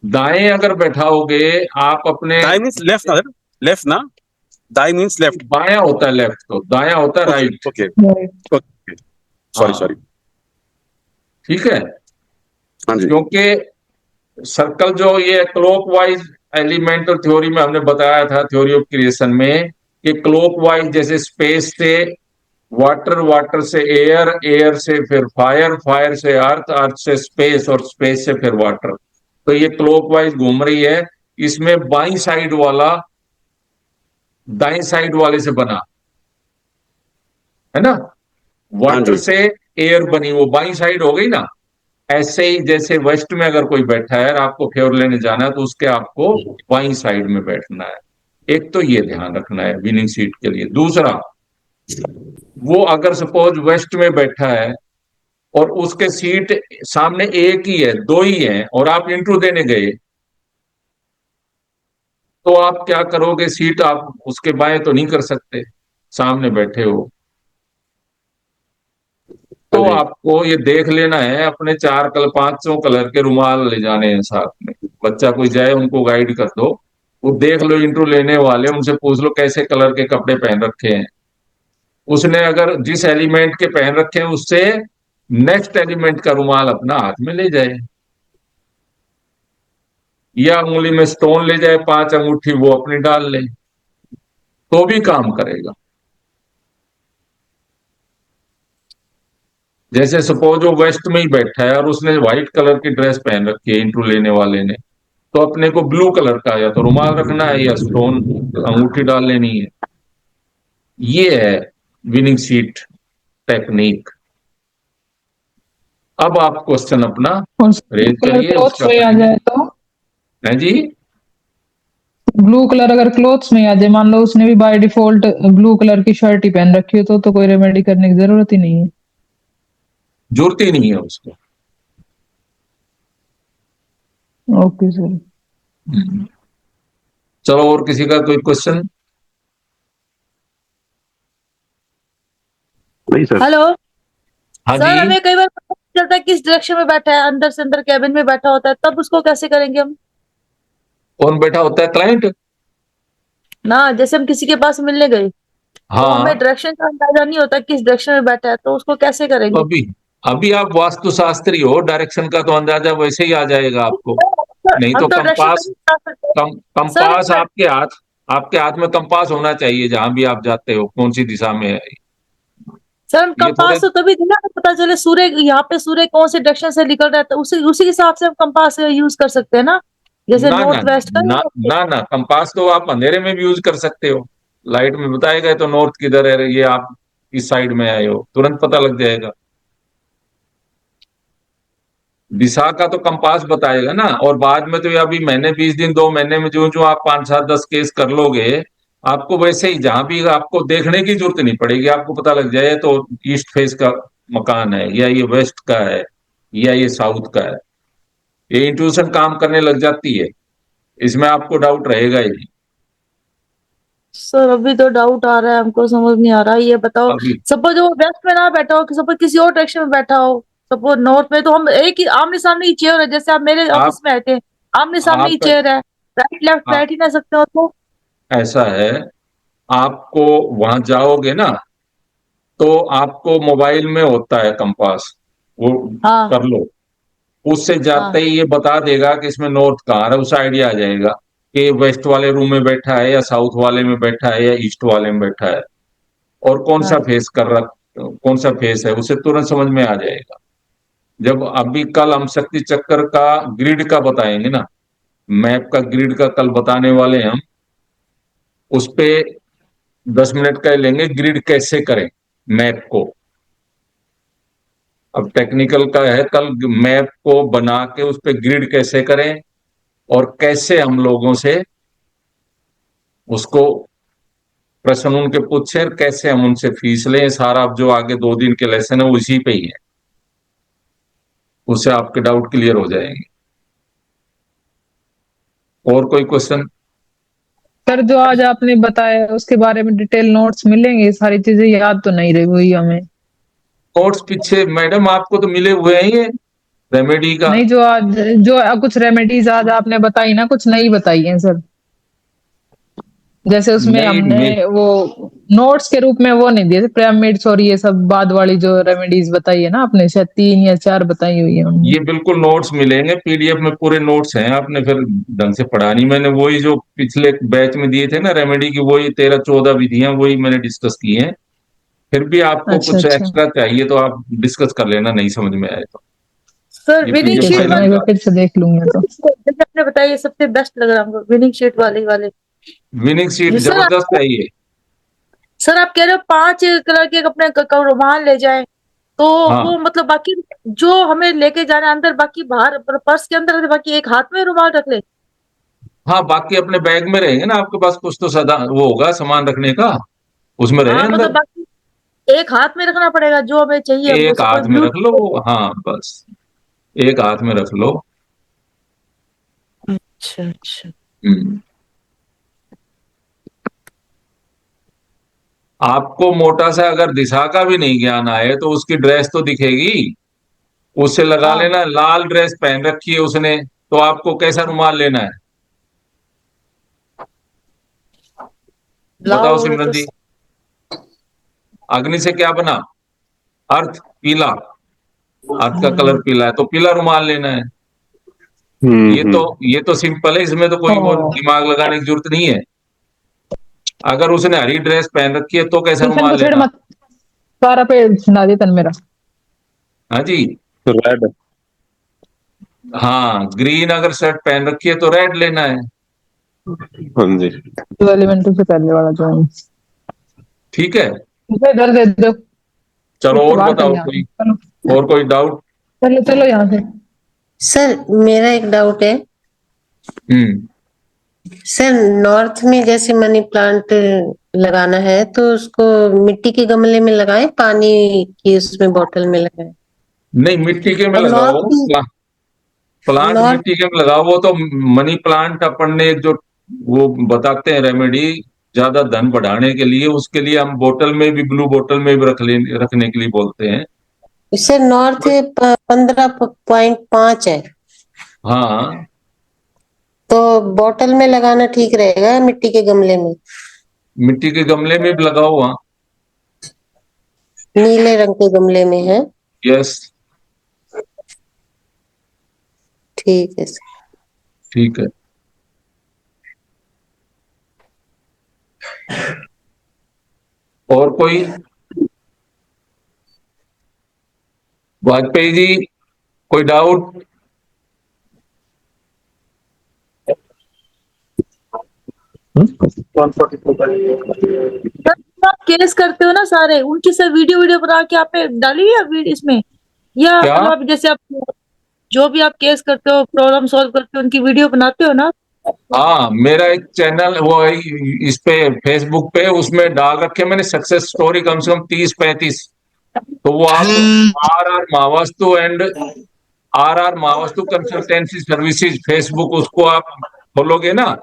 दाएं अगर बैठाओगे आप अपने, दाई मीन्स लेफ्ट ना सर? लेफ्ट ना? दाई मीन्स लेफ्ट। बायां होता है लेफ्ट, तो दायां होता है right. Okay Right. Okay, sorry हाँ, सॉरी। ठीक है। हाँ जी। क्योंकि सर्कल जो ये क्लॉकवाइज एलिमेंटल थ्योरी में हमने बताया था, थ्योरी ऑफ क्रिएशन में, कि क्लॉकवाइज जैसे स्पेस से वाटर, वाटर से एयर, एयर से फिर फायर, फायर से अर्थ, अर्थ से स्पेस और स्पेस से फिर वाटर। तो ये क्लॉकवाइज घूम रही है। इसमें बाई साइड वाला दाई साइड वाले से बना है ना, हाँ वाटर जी। से एयर बनी, वो बाई साइड हो गई ना। ऐसे ही जैसे वेस्ट में अगर कोई बैठा है और आपको फेवर लेने जाना है तो उसके आपको बाई साइड में बैठना है। एक तो ये ध्यान रखना है विनिंग सीट के लिए। दूसरा, वो अगर सपोज वेस्ट में बैठा है और उसके सीट सामने एक ही है, दो ही है, और आप इंटरव्यू देने गए, तो आप क्या करोगे? सीट आप उसके बाएं तो नहीं कर सकते, सामने बैठे हो। हाँ तो जी। आपको ये देख लेना है, अपने चार कलर पांचों कलर के रुमाल ले जाने हैं साथ में। बच्चा कोई जाए उनको गाइड कर दो, वो देख लो, इंटरव्यू लेने वाले उनसे पूछ लो कैसे कलर के कपड़े पहन रखे हैं। उसने अगर जिस एलिमेंट के पहन रखे हैं उससे नेक्स्ट एलिमेंट का रुमाल अपना हाथ में ले जाए, या उंगली में स्टोन ले जाए, पांच अंगूठी वो अपनी डाल ले, तो भी काम करेगा। जैसे सपोज वो वेस्ट में ही बैठा है और उसने व्हाइट कलर की ड्रेस पहन रखी है इंटरव्यू लेने वाले ने, तो अपने को ब्लू कलर का या तो रुमाल रखना है या स्टोन अंगूठी डाल लेनी है। ये है विनिंग सीट टेक्निक। अब आप क्वेश्चन अपना और रेज कलर करिए, क्लोथ्स उसका में आ करेंगे। जाए तो, है जी। ब्लू कलर अगर क्लोथ्स में आ जाए, मान लो उसने भी बाय डिफॉल्ट ब्लू कलर की शर्ट ही पहन रखी हो, तो कोई रेमेडी करने की जरूरत ही नहीं है। जरूरत ही नहीं है उसको। Okay sir. चलो, और किसी का कोई क्वेश्चन? नहीं सर। हेलो हाँ सर, जी। हमें कई बार पता नहीं चलता किस डायरेक्शन में बैठा है, अंदर से अंदर कैबिन में बैठा होता है, तब उसको कैसे करेंगे हम? कौन बैठा होता है? क्लाइंट। ना, जैसे हम किसी के पास मिलने गए तो हमें हाँ, डायरेक्शन का अंदाजा नहीं होता किस डायरेक्शन में बैठा है, तो उसको कैसे तो करेंगे? अभी अभी आप वास्तुशास्त्री हो, डायरेक्शन का तो अंदाजा वैसे ही आ जाएगा आपको। नहीं तो हम तो डायरेक्शन का कंपास, नहीं बता सकते सर। कंपास आपके हाथ में कंपास होना चाहिए जहां भी आप जाते हो, कौन सी दिशा में है। सर हम ये थोड़े, कंपास तो तभी ना पता चले, सूर्य यहाँ पे सूर्य कौन से डायरेक्शन से निकल रहा है, तो उसी उसी हिसाब से हम कंपास यूज कर सकते हैं ना, जैसे ना ना नॉर्थ वेस्ट का। ना ना ना, कंपास तो आप अंधेरे में भी यूज कर सकते हो। लाइट में बताएगा तो नॉर्थ किधर है, ये आप इस साइड में आए हो, तुरंत पता लग जाएगा। दिशा का तो कंपास बताएगा ना। और बाद में तो ये अभी महीने 20 दिन 2 महीने में जो जो आप 5 7 10 केस कर लोगे, आपको वैसे ही जहां भी आपको देखने की जरूरत नहीं पड़ेगी, आपको पता लग जाए तो ईस्ट फेस का मकान है, या ये वेस्ट का है, या ये साउथ का है। ये इंट्यूशन काम करने लग जाती है, इसमें आपको डाउट रहेगा ही नहीं। सर अभी तो डाउट आ रहा है, हमको समझ नहीं आ रहा है, ये बताओ। अभी सपोज वो वेस्ट में ना बैठा हो, सपोज किसी और डायरेक्शन में बैठा हो, सपोज नॉर्थ में, तो हम एक ही आमने सामने ही चेयर है, जैसे आप मेरे आप ऑफिस में आए थे, आमने सामने ही आप, चेयर है, राइट लेफ्ट आप बैठ ही ना सकते हो तो? ऐसा है, आपको वहां जाओगे ना तो आपको मोबाइल में होता है कंपास, वो हाँ कर लो। उससे जाते हाँ ही ये बता देगा कि इसमें नॉर्थ कहाँ है, उस आइडिया आ जाएगा कि वेस्ट वाले रूम में बैठा है या साउथ वाले में बैठा है या ईस्ट वाले में बैठा है, और कौन सा हाँ फेस कर रहा, कौन सा फेस है, उसे तुरंत समझ में आ जाएगा। जब अभी कल हम शक्ति चक्कर का ग्रिड का बताएंगे ना, मैप का ग्रिड का कल बताने वाले हैं हम, उस पे 10 मिनट का लेंगे, ग्रिड कैसे करें मैप को। अब टेक्निकल का है कल, मैप को बना के उस पे ग्रिड कैसे करें, और कैसे हम लोगों से उसको प्रश्न उनके पूछे, कैसे हम उनसे फीस लें। सारा अब जो आगे 2 दिन के लेसन है उसी पे ही है, उससे आपके डाउट क्लियर हो जाएंगे। और कोई क्वेश्चन? सर, जो आज आपने बताया उसके बारे में डिटेल नोट्स मिलेंगे? सारी चीजें याद तो नहीं रही हुई हमें। नोट्स पीछे मैडम आपको तो मिले हुए हैं, ये रेमेडी का। नहीं, जो कुछ रेमेडीज आज आपने बताई ना, कुछ नई बताई है सर। जैसे उसमें नहीं हमने वो नोट्स के रूप में वो नहीं दिए थे पिरामिड्स और ये सब बाद वाली जो रेमेडीज बताई है ना आपने, शायद 3 या 4 बताई हुई है हमने। ये बिल्कुल नोट्स मिलेंगे, पीडीएफ में पूरे नोट्स हैं। आपने फिर ढंग से पढ़ा नहीं। मैंने वही जो पिछले बैच में दिए थे ना रेमेडी की, वही 13-14 विधियां वही मैंने डिस्कस की हैं। फिर भी आपको अच्छा कुछ अच्छा, एक्स्ट्रा चाहिए तो आप डिस्कस कर लेना, नहीं समझ में आए तो। सर ये विनिंग ठीक पीडीएफ है शीट सर, फाइल मैं वाले एक निकाल। बार फिर से देख लूंगी तो। जैसे आपने बताया ये सबसे बेस्ट लग रहा है हमको, विनिंग शीट वाले। विनिंग सीट जी सर, जबरदस्त है ये। सर आप कह रहे हो 5 कलर के अपने रुमाल ले जाएं, तो हाँ वो मतलब बाकी जो हमें लेके जाना अंदर, बाकी बाहर पर्स के अंदर, बाकी एक हाथ में रुमाल रख ले। हाँ, बाकी अपने बैग में रहेंगे ना, आपके पास कुछ तो सदा वो होगा सामान रखने का, उसमें रहे हाँ मतलब अंदर। बाकी एक हाथ में रखना पड़ेगा जो हमें चाहिए हमको, एक कोई हाथ में ब्लू। रख लो। हाँ बस, एक हाथ में रख लो। अच्छा अच्छा। हम्म। आपको मोटा सा अगर दिशा का भी नहीं ज्ञान आए तो उसकी ड्रेस तो दिखेगी, उससे लगा हाँ, लेना। लाल ड्रेस पहन रखी है उसने, तो आपको कैसा रुमाल लेना है? बताओ लाओ सिमरन तो जी। अग्नि से क्या बना? अर्थ, पीला। अर्थ का कलर पीला है तो पीला रुमाल लेना है। ये तो सिंपल है, इसमें तो कोई वो ओ, दिमाग लगाने की जरूरत नहीं है। अगर उसने हरी ड्रेस पहन रखी है तो कैसा ट्यूशन को रुमाल छेड़ लेना? मत, सारा पे सुना दे तन मेरा। हाँ जी। रेड। हाँ, ग्रीन अगर शर्ट पहन रखी है तो रेड लेना है। हाँ जी। जो एलिमेंट्री से पहले वाला जो है, ठीक है। मुझे इधर दे दो, चलो उसको और बाहर कर बताओ यहाँ से, कोई, चलो और कोई डाउट? चलो चलो यहाँ से। सर मेरा एक डाउट है। हम्म। सर नॉर्थ में जैसे मनी प्लांट लगाना है तो उसको मिट्टी के गमले में लगाएं, पानी की उसमें बोतल में लगाएं? नहीं, मिट्टी के में और लगाओ। प्लांट नॉर्थ मिट्टी के में लगाओ। वो तो मनी प्लांट अपन ने एक जो वो बताते हैं रेमेडी ज्यादा धन बढ़ाने के लिए, उसके लिए हम बोतल में भी, ब्लू बोतल में भी रखने के लिए बोलते हैं। सर नॉर्थ 15.5 है, हाँ, तो बोतल में लगाना ठीक रहेगा मिट्टी के गमले में? मिट्टी के गमले में भी लगाओ। हाँ। नीले रंग के गमले में है? यस। ठीक है सर। ठीक है। और कोई? वाजपेयी जी, कोई डाउट? सर आप केस करते हो ना सारे उनकी, सर वीडियो वीडियो बना के आपने डाली है इसमें, या क्या? मतलब जैसे आप जो भी आप केस करते हो, प्रॉब्लम सॉल्व करते हो, उनकी वीडियो बनाते हो ना? हाँ, मेरा एक चैनल वो है इस पे फेसबुक पे, उसमें डाल रखे मैंने सक्सेस स्टोरी कम से कम 30-35। तो वो आप R R Mavastu consultancy services Facebook, उसको आप खोलोगे ना,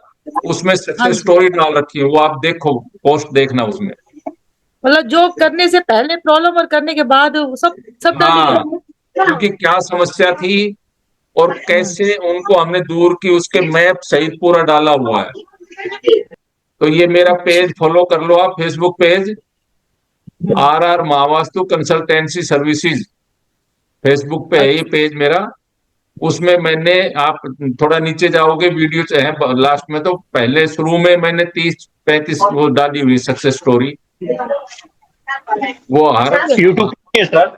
उसमें हाँ सक्सेस जी, स्टोरी डाल रखी है, वो आप देखो, पोस्ट देखना उसमें। मतलब जो करने से पहले प्रॉब्लम और करने के बाद वो सब सब डाली है। हाँ, क्योंकि क्या समस्या थी और कैसे उनको हमने दूर की, उसके मैप सहित पूरा डाला हुआ है। तो ये मेरा पेज फॉलो कर लो आप, Facebook page RR Mavastu consultancy services, Facebook पे है ये अच्छा पेज मेरा। उसमें मैंने, आप थोड़ा नीचे जाओगे वीडियो चाहे लास्ट में, तो पहले शुरू में मैंने 30-35 वो डाली हुई सक्सेस स्टोरी। वो हर यूट्यूब पे सर।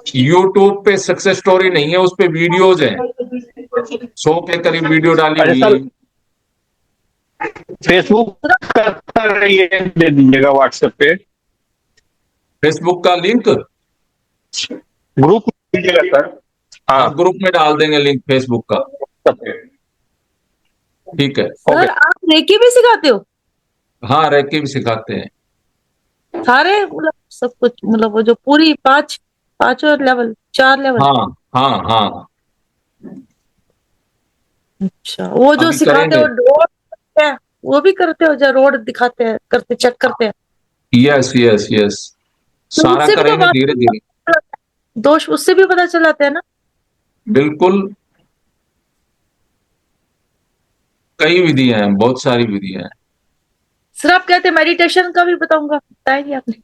यूट्यूब पे सक्सेस स्टोरी नहीं है, उस पे वीडियोज हैं, 100 के करीब वीडियो डाली अरे हुई सर, है। फेसबुक का सर ये दे दीजिएगा व्हाट्सएप पे, फेसबुक का लिंक, ग्रुप में दीजिएगा सर। हाँ, हाँ ग्रुप में डाल देंगे लिंक फेसबुक का। ठीक है। सर, आप रेकी भी सिखाते हो? हाँ, रैके भी सिखाते हैं। सारे मतलब सब कुछ, मतलब वो जो पूरी पांचों लेवल, 4 लेवल? हाँ हाँ हाँ, अच्छा, वो जो अभी सिखाते करेंगे। हो रोड है, वो भी करते हो जो रोड दिखाते हैं, करते चेक करते हैं? यस यस यस, तो सारा उससे भी तो करेंगे बात, धीरे धीरे। दोष उससे भी पता चल जाते हैं ना? बिल्कुल, कई विधियां हैं, बहुत सारी विधियां हैं। सर आप कहते मेडिटेशन का भी बताऊंगा, बताएंगे आपने?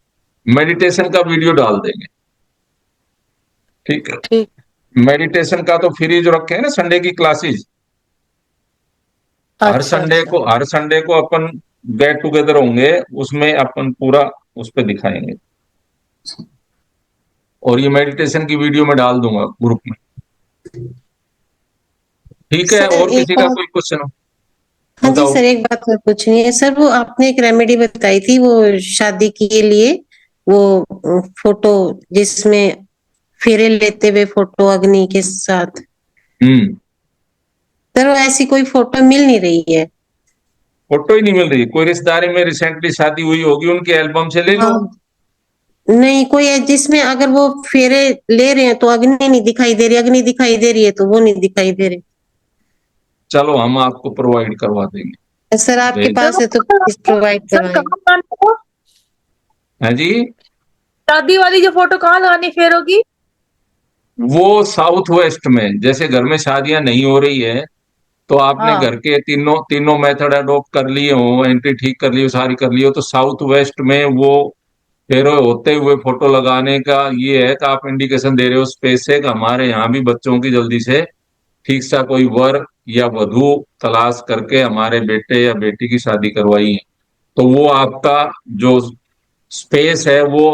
मेडिटेशन का वीडियो डाल देंगे, ठीक है। ठीक। मेडिटेशन का तो फ्री जो रखे हैं ना संडे की क्लासेस, अच्छा अच्छा। हर संडे को अपन गेट टुगेदर होंगे, उसमें अपन पूरा उस पर दिखाएंगे। और ये मेडिटेशन की वीडियो मैं डाल दूंगा ग्रुप में, ठीक है। सर और एक किसी का बात। कोई क्वेश्चन हो? हाँ जी बताओ। सर, एक बात और पूछनी है सर। वो आपने एक रेमेडी बताई थी वो शादी के लिए, वो फोटो जिसमें फेरे लेते हुए फोटो अग्नि के साथ। हम्म। सर वो ऐसी कोई फोटो मिल नहीं रही है। फोटो ही नहीं मिल रही? कोई रिश्तेदारी में रिसेंटली शादी हुई होगी, उनके एल्बम से ले लो। हाँ। नहीं कोई है जिसमें अगर वो फेरे ले रहे हैं तो अग्नि नहीं दिखाई दे रही, अग्नि दिखाई दे रही है तो वो नहीं दिखाई दे रही। चलो हम आपको प्रोवाइड करवा देंगे, सर आपके भेज। सर पास है तो प्लीज प्रोवाइड सर करवाएं। कहाँ लगानी है वो? है जी। शादी वाली जो फोटो कहाँ लगानी फेरों की? वो साउथ वेस्ट में, जैसे घर में शादियां नहीं हो रही है तो आपने हाँ। घर के तीनों तीनों मेथड अडॉप्ट कर लिए हो, एंट्री ठीक कर ली हो, सारी कर ली हो, तो साउथ वेस्ट में वो फेरो होते हुए फोटो लगाने का ये है कि आप इंडिकेशन दे रहे हो स्पेस से कि हमारे यहाँ भी बच्चों की जल्दी से ठीक सा कोई वर या वधु तलाश करके हमारे बेटे या बेटी की शादी करवाई है। तो वो आपका जो स्पेस है वो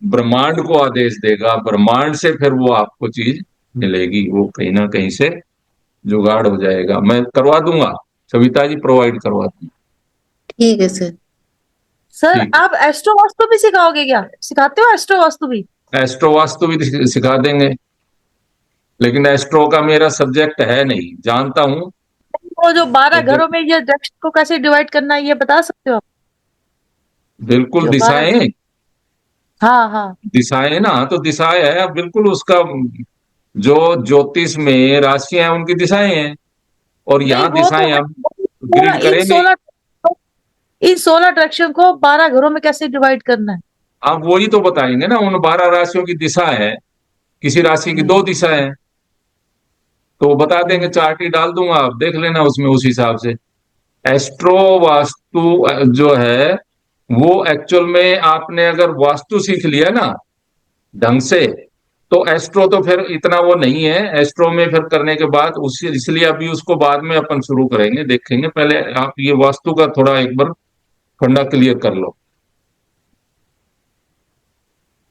ब्रह्मांड को आदेश देगा, ब्रह्मांड से फिर वो आपको चीज मिलेगी, वो कहीं ना कहीं से जुगाड़ हो जाएगा। मैं करवा दूंगा, सविता जी प्रोवाइड करवा दूंगा। ठीक है सर। सर ठीक आप एस्ट्रो वास्तु भी सिखाओगे क्या? सिखाते हो एस्ट्रो वास्तु भी? है, एस्ट्रो वास्तु भी सिखा देंगे, लेकिन एस्ट्रो का मेरा सब्जेक्ट है नहीं, जानता हूँ। वो जो 12 सब्जेक्ट घरों में ये दक्ष को कैसे डिवाइड करना है ये बता सकते हो आप? बिल्कुल जो 12 घर। दिशाएं, हाँ हाँ। दिशाएं ना, तो दिशाएं है बिल्कुल उसका, जो ज्योतिष में राशियां हैं उनकी दिशाएं हैं, और नहीं यहाँ वो तो दिशाएं है, हम ग्रिड इन करेंगे। 16 इन 16 डायरेक्शन को 12 घरों में कैसे डिवाइड करना है? आप वही तो बताएंगे ना, उन 12 राशियों की दिशा है, किसी राशि की दो हम्म। दिशा है, तो वो बता देंगे, हम्म। चार्ट ही डाल दूंगा, आप देख लेना उसमें उस हिसाब से। एस्ट्रो वास्तु जो है वो एक्चुअल में आपने अगर वास्तु सीख लिया ना ढंग से, तो एस्ट्रो तो फिर इतना वो नहीं है। एस्ट्रो में फिर करने के बाद उसी, इसलिए अभी उसको बाद में अपन शुरू करेंगे, देखेंगे। पहले आप ये वास्तु का थोड़ा एक बार फंडा क्लियर कर लो।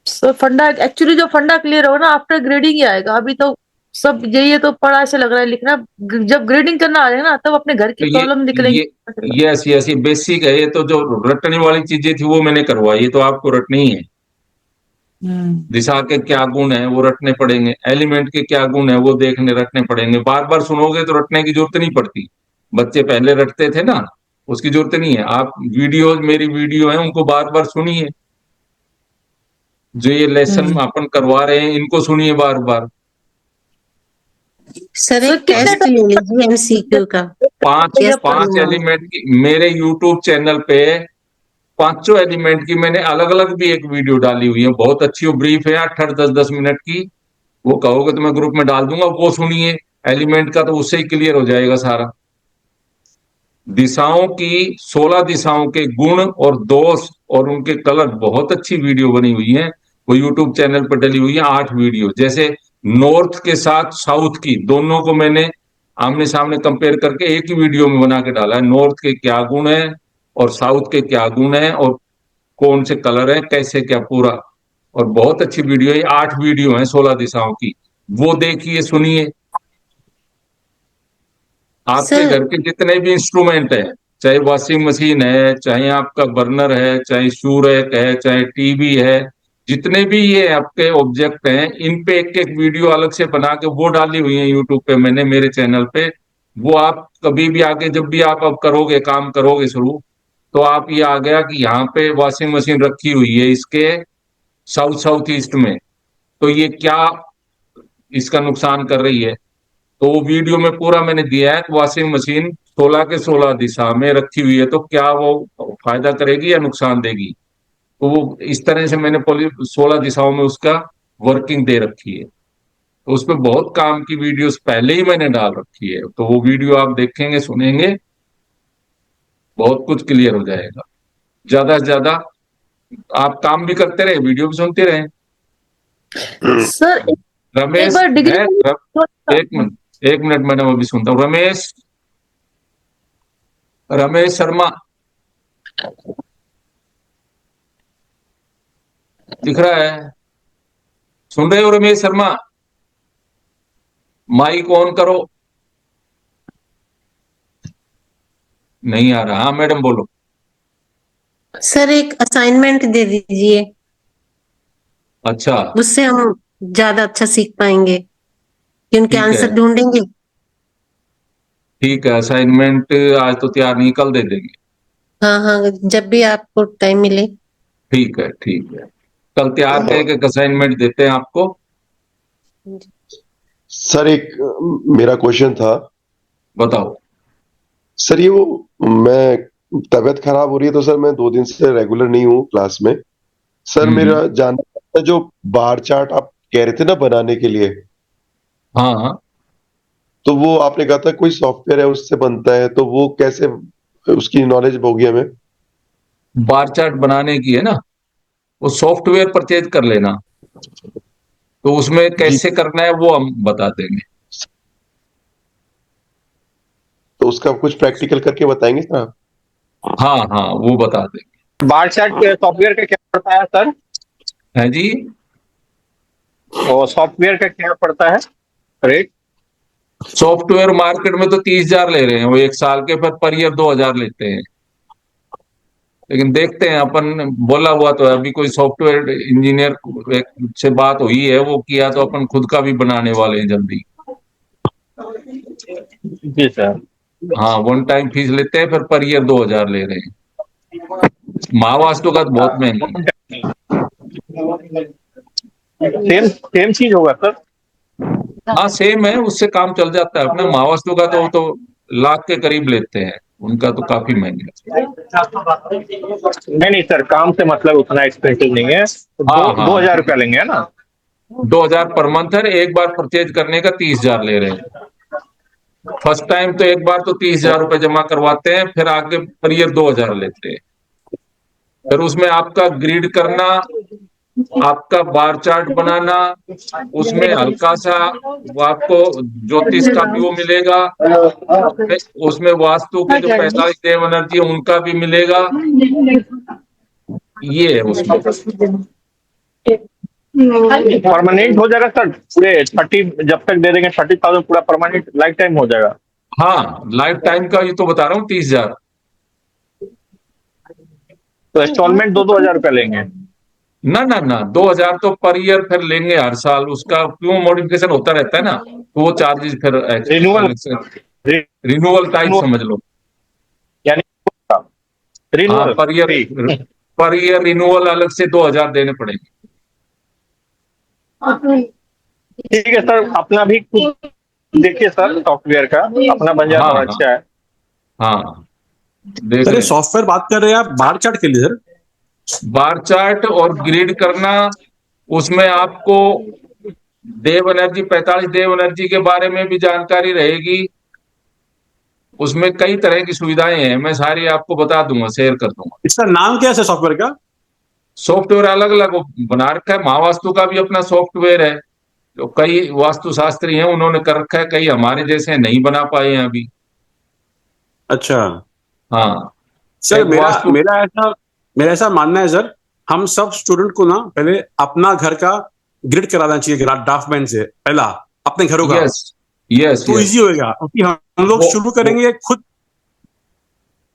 सो फंडा एक्चुअली जो फंडा क्लियर हो ना आफ्टर ग्रेडिंग ही आएगा, अभी तो सब यही है तो पढ़ा ऐसे लग रहा है लिखना। जब ग्रेडिंग करना आ जाएगा ना तब अपने घर की तो प्रॉब्लम निकलेंगी। ये यस यस, ये बेसिक है, ये तो जो रटने वाली चीजें थी वो मैंने करवाई, ये तो आपको रटनी ही है। हम्म। दिशा के क्या गुण है वो रटने पड़ेंगे, एलिमेंट के क्या गुण है वो देखने रटने पड़ेंगे। बार बार सुनोगे तो रटने की जरूरत नहीं पड़ती, बच्चे पहले रटते थे ना, उसकी जरूरत नहीं है। आप वीडियो, मेरी वीडियो है उनको बार बार सुनिए, जो ये लेसन हम्म। अपन करवा रहे हैं इनको सुनिए बार बार। सर सर एक कितने टेस्ट ले लीजिए एमसीक्यू का। पांच जब पांच एलिमेंट की मेरे यूट्यूब चैनल पे पांचों एलिमेंट की मैंने अलग अलग भी एक वीडियो डाली हुई है, बहुत अच्छी, वो ब्रीफ है 8-10 मिनट की। वो कहोगे तो मैं ग्रुप में डाल दूंगा, वो सुनिए। एलिमेंट का तो उससे ही क्लियर हो जाएगा सारा। दिशाओं की 16 दिशाओं के गुण और दोष और उनके कलर, बहुत अच्छी वीडियो बनी हुई है, वो यूट्यूब चैनल पर डली हुई है 8 वीडियो। जैसे नॉर्थ के साथ साउथ की दोनों को मैंने आमने सामने कंपेयर करके एक ही वीडियो में बना के डाला है। नॉर्थ के क्या गुण है और साउथ के क्या गुण है और कौन से कलर है, कैसे क्या पूरा। और बहुत अच्छी वीडियो है, 8 वीडियो है 16 दिशाओं की, वो देखिए सुनिए। आपके सर घर के जितने भी इंस्ट्रूमेंट है, चाहे वॉशिंग मशीन है, चाहे आपका बर्नर है, चाहे सूरक है, चाहे टीवी है, जितने भी ये आपके ऑब्जेक्ट हैं, इन पे एक एक वीडियो अलग से बना के वो डाली हुई है यूट्यूब पे मैंने, मेरे चैनल पे। वो आप कभी भी आगे, जब भी आप अब करोगे, काम करोगे शुरू, तो आप ये आ गया कि यहाँ पे वॉशिंग मशीन रखी हुई है इसके साउथ साउथ ईस्ट में, तो ये क्या इसका नुकसान कर रही है। तो वो वीडियो में पूरा मैंने दिया है कि वॉशिंग मशीन 16 के 16 दिशा में रखी हुई है तो क्या वो फायदा करेगी या नुकसान देगी। तो वो इस तरह से मैंने 16 दिशाओं में उसका वर्किंग दे रखी है, तो उसमें बहुत काम की वीडियोस पहले ही मैंने डाल रखी है, तो वो वीडियो आप देखेंगे सुनेंगे बहुत कुछ क्लियर हो जाएगा। ज्यादा से ज्यादा आप काम भी करते रहे, वीडियो भी सुनते रहे। सर एक रमेश बार डिग्री है एक मिनट मैडम, अभी सुनता हूँ। रमेश शर्मा दिख रहा है? सुन रहे हो रमेश शर्मा? माइक ऑन करो। नहीं आ रहा। हाँ मैडम बोलो। सर एक असाइनमेंट दे दीजिए, अच्छा उससे हम ज्यादा अच्छा सीख पाएंगे कि उनके ठीक है, आंसर ढूंढेंगे। ठीक है। असाइनमेंट आज तो तैयार नहीं, कल दे देंगे। हाँ हाँ, जब भी आपको टाइम मिले। ठीक है, ठीक है। कल तैयार करके एक असाइनमेंट देते हैं आपको। सर एक मेरा क्वेश्चन था। बताओ। सर ये वो मैं तबीयत खराब हो रही है तो सर मैं 2 दिन से रेगुलर नहीं हूँ क्लास में। सर हम्म। मेरा जानना था, जो बार चार्ट आप कह रहे थे ना बनाने के लिए, हाँ हाँ, तो वो आपने कहा था कोई सॉफ्टवेयर है उससे बनता है, तो वो कैसे, उसकी नॉलेज होगी हमें? बार चार्ट बनाने की है ना, वो सॉफ्टवेयर परचेज कर लेना। तो उसमें जी। कैसे करना है वो हम बता देंगे। तो उसका कुछ प्रैक्टिकल करके बताएंगे सर आप? हाँ हाँ, वो बता देंगे। बार चार्ट सॉफ्टवेयर का क्या पड़ता है सर? है जी? और सॉफ्टवेयर का क्या पड़ता है रेट? सॉफ्टवेयर मार्केट में तो 30,000 ले रहे हैं वो एक साल के, पर ईयर 2,000 लेते हैं। लेकिन देखते हैं, अपन बोला हुआ तो है, अभी कोई सॉफ्टवेयर इंजीनियर से बात हुई है, वो किया तो अपन खुद का भी बनाने वाले हैं जल्दी। जी सर। हाँ, वन टाइम फीस लेते हैं, फिर पर ईयर 2,000 ले रहे हैं। महावास्तु का तो बहुत महंगा सेम सेम चीज होगा सर? है। हाँ सेम है, उससे काम चल जाता है अपना। महावास्तु का तो लाख के करीब लेते हैं, उनका तो काफी महंगा है। नहीं नहीं सर, काम से मतलब उतना एक्सपेंसिव नहीं है। हाँ दो हाँ, 2,000 रुपया लेंगे, है ना? 2,000 पर मंथ है। एक बार परचेज करने का 30,000 ले रहे हैं। फर्स्ट टाइम तो एक बार तो 30,000 रुपये जमा करवाते हैं, फिर आगे पर ईयर 2,000 लेते हैं। फिर उसमें आपका ग्रिड करना, आपका बार चार्ट बनाना, उसमें हल्का सा वो आपको ज्योतिष का भी वो मिलेगा, उसमें वास्तु के जो 45 देव एनर्जी है उनका भी मिलेगा। ये है उसमें। परमानेंट हो जाएगा सर? पूरे 30 जब तक दे देंगे 30,000 पूरा परमानेंट लाइफ टाइम हो जाएगा? हाँ, लाइफ टाइम का ये तो बता रहा हूँ 30,000। तो इंस्टॉलमेंट 2-2 हजार रुपया लेंगे? ना ना ना, 2,000 तो पर ईयर फिर लेंगे हर साल। उसका क्यों मॉडिफिकेशन होता रहता है ना, तो वो चार्जेस फिर रिन्यूअल अलग से, रिन्यूअल टाइप समझ लो। यानी हाँ, रिन्यूअल पर ईयर रिन्यूअल अलग से 2,000 देने पड़ेंगे। ठीक है सर, अपना भी कुछ देखिए सर, सॉफ्टवेयर का अपना बन जाए हाँ तो हाँ अच्छा है। हाँ, देख सर ये रहे हैं। सॉफ्टवेयर बात कर रहे हैं आप बार चार्ट के लिए सर? बार चार्ट और ग्रिड करना, उसमें आपको देव एनर्जी 45 देव एनर्जी के बारे में भी जानकारी रहेगी। उसमें कई तरह की सुविधाएं हैं, मैं सारी आपको बता दूंगा, शेयर कर दूंगा। इसका नाम क्या है सर सॉफ्टवेयर का? सॉफ्टवेयर अलग अलग बना रखा है। महावास्तु का भी अपना सॉफ्टवेयर है, तो कई वास्तुशास्त्री हैं उन्होंने कर रखा है, कई हमारे जैसे नहीं बना पाए हैं अभी। अच्छा हाँ, सर, एक मेरा वास्तु। मेरा ऐसा मानना है सर, हम सब स्टूडेंट को ना पहले अपना घर का ग्रिड कराना चाहिए ड्राफ्टमैन से, पहला अपने घरों का। यस यस तो यस। इजी होएगा क्योंकि हम लोग वो शुरू वो करेंगे खुद।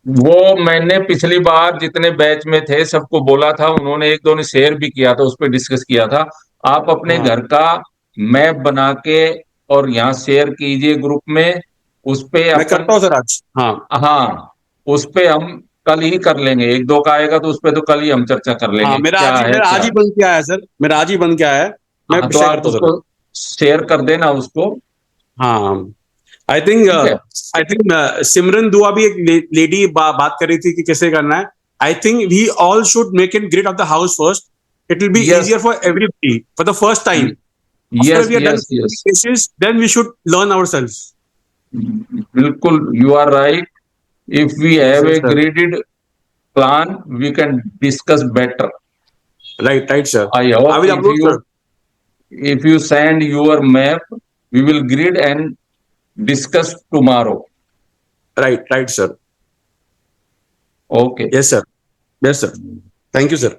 वो मैंने पिछली बार जितने बैच में थे सबको बोला था, उन्होंने एक दो ने शेयर भी किया था, उस पर डिस्कस किया था। आप अपने हाँ घर का मैप बना के और यहाँ शेयर कीजिए ग्रुप में, उस पे मैं अपन। करता हूँ सर आज। हाँ हाँ, उस पे हम कल ही कर लेंगे। एक दो का आएगा तो उस पे तो कल ही हम चर्चा कर हाँ, लेंगे क्या है मेरा आज क्या। ही बन के आया है सर, मेरा आज ही बन के आया है। मैं हाँ, तो शेयर आप करता हूँ सर। उसको शेयर कर देना उसको। हाँ आई थिंक ठीक है। सिमरन दुआ भी एक लेडी बात कर रही थी कि कैसे करना है। I think we all should make it grid of the house first. It will be yes easier for everybody for the first time. After yes we are done yes yes, cases then we should learn ourselves. बिल्कुल you are right. If we have yes a sir. Gridded plan, we can discuss better. Right, sir. I I hope will upload, sir. if you send your map, we will grid and discuss tomorrow. Right, sir. Okay. Yes, sir. Yes, sir. Thank you, sir.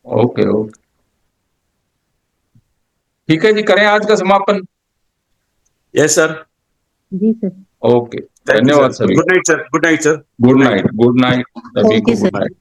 Okay okay, ठीक है जी, करें आज का समापन। Yes, sir. जी सर। ओके, Thank you, धन्यवाद sir. सभी। Good night, sir. Good night, sir. Good night, good night सभी Thank को, you, गुड sir. नाइट।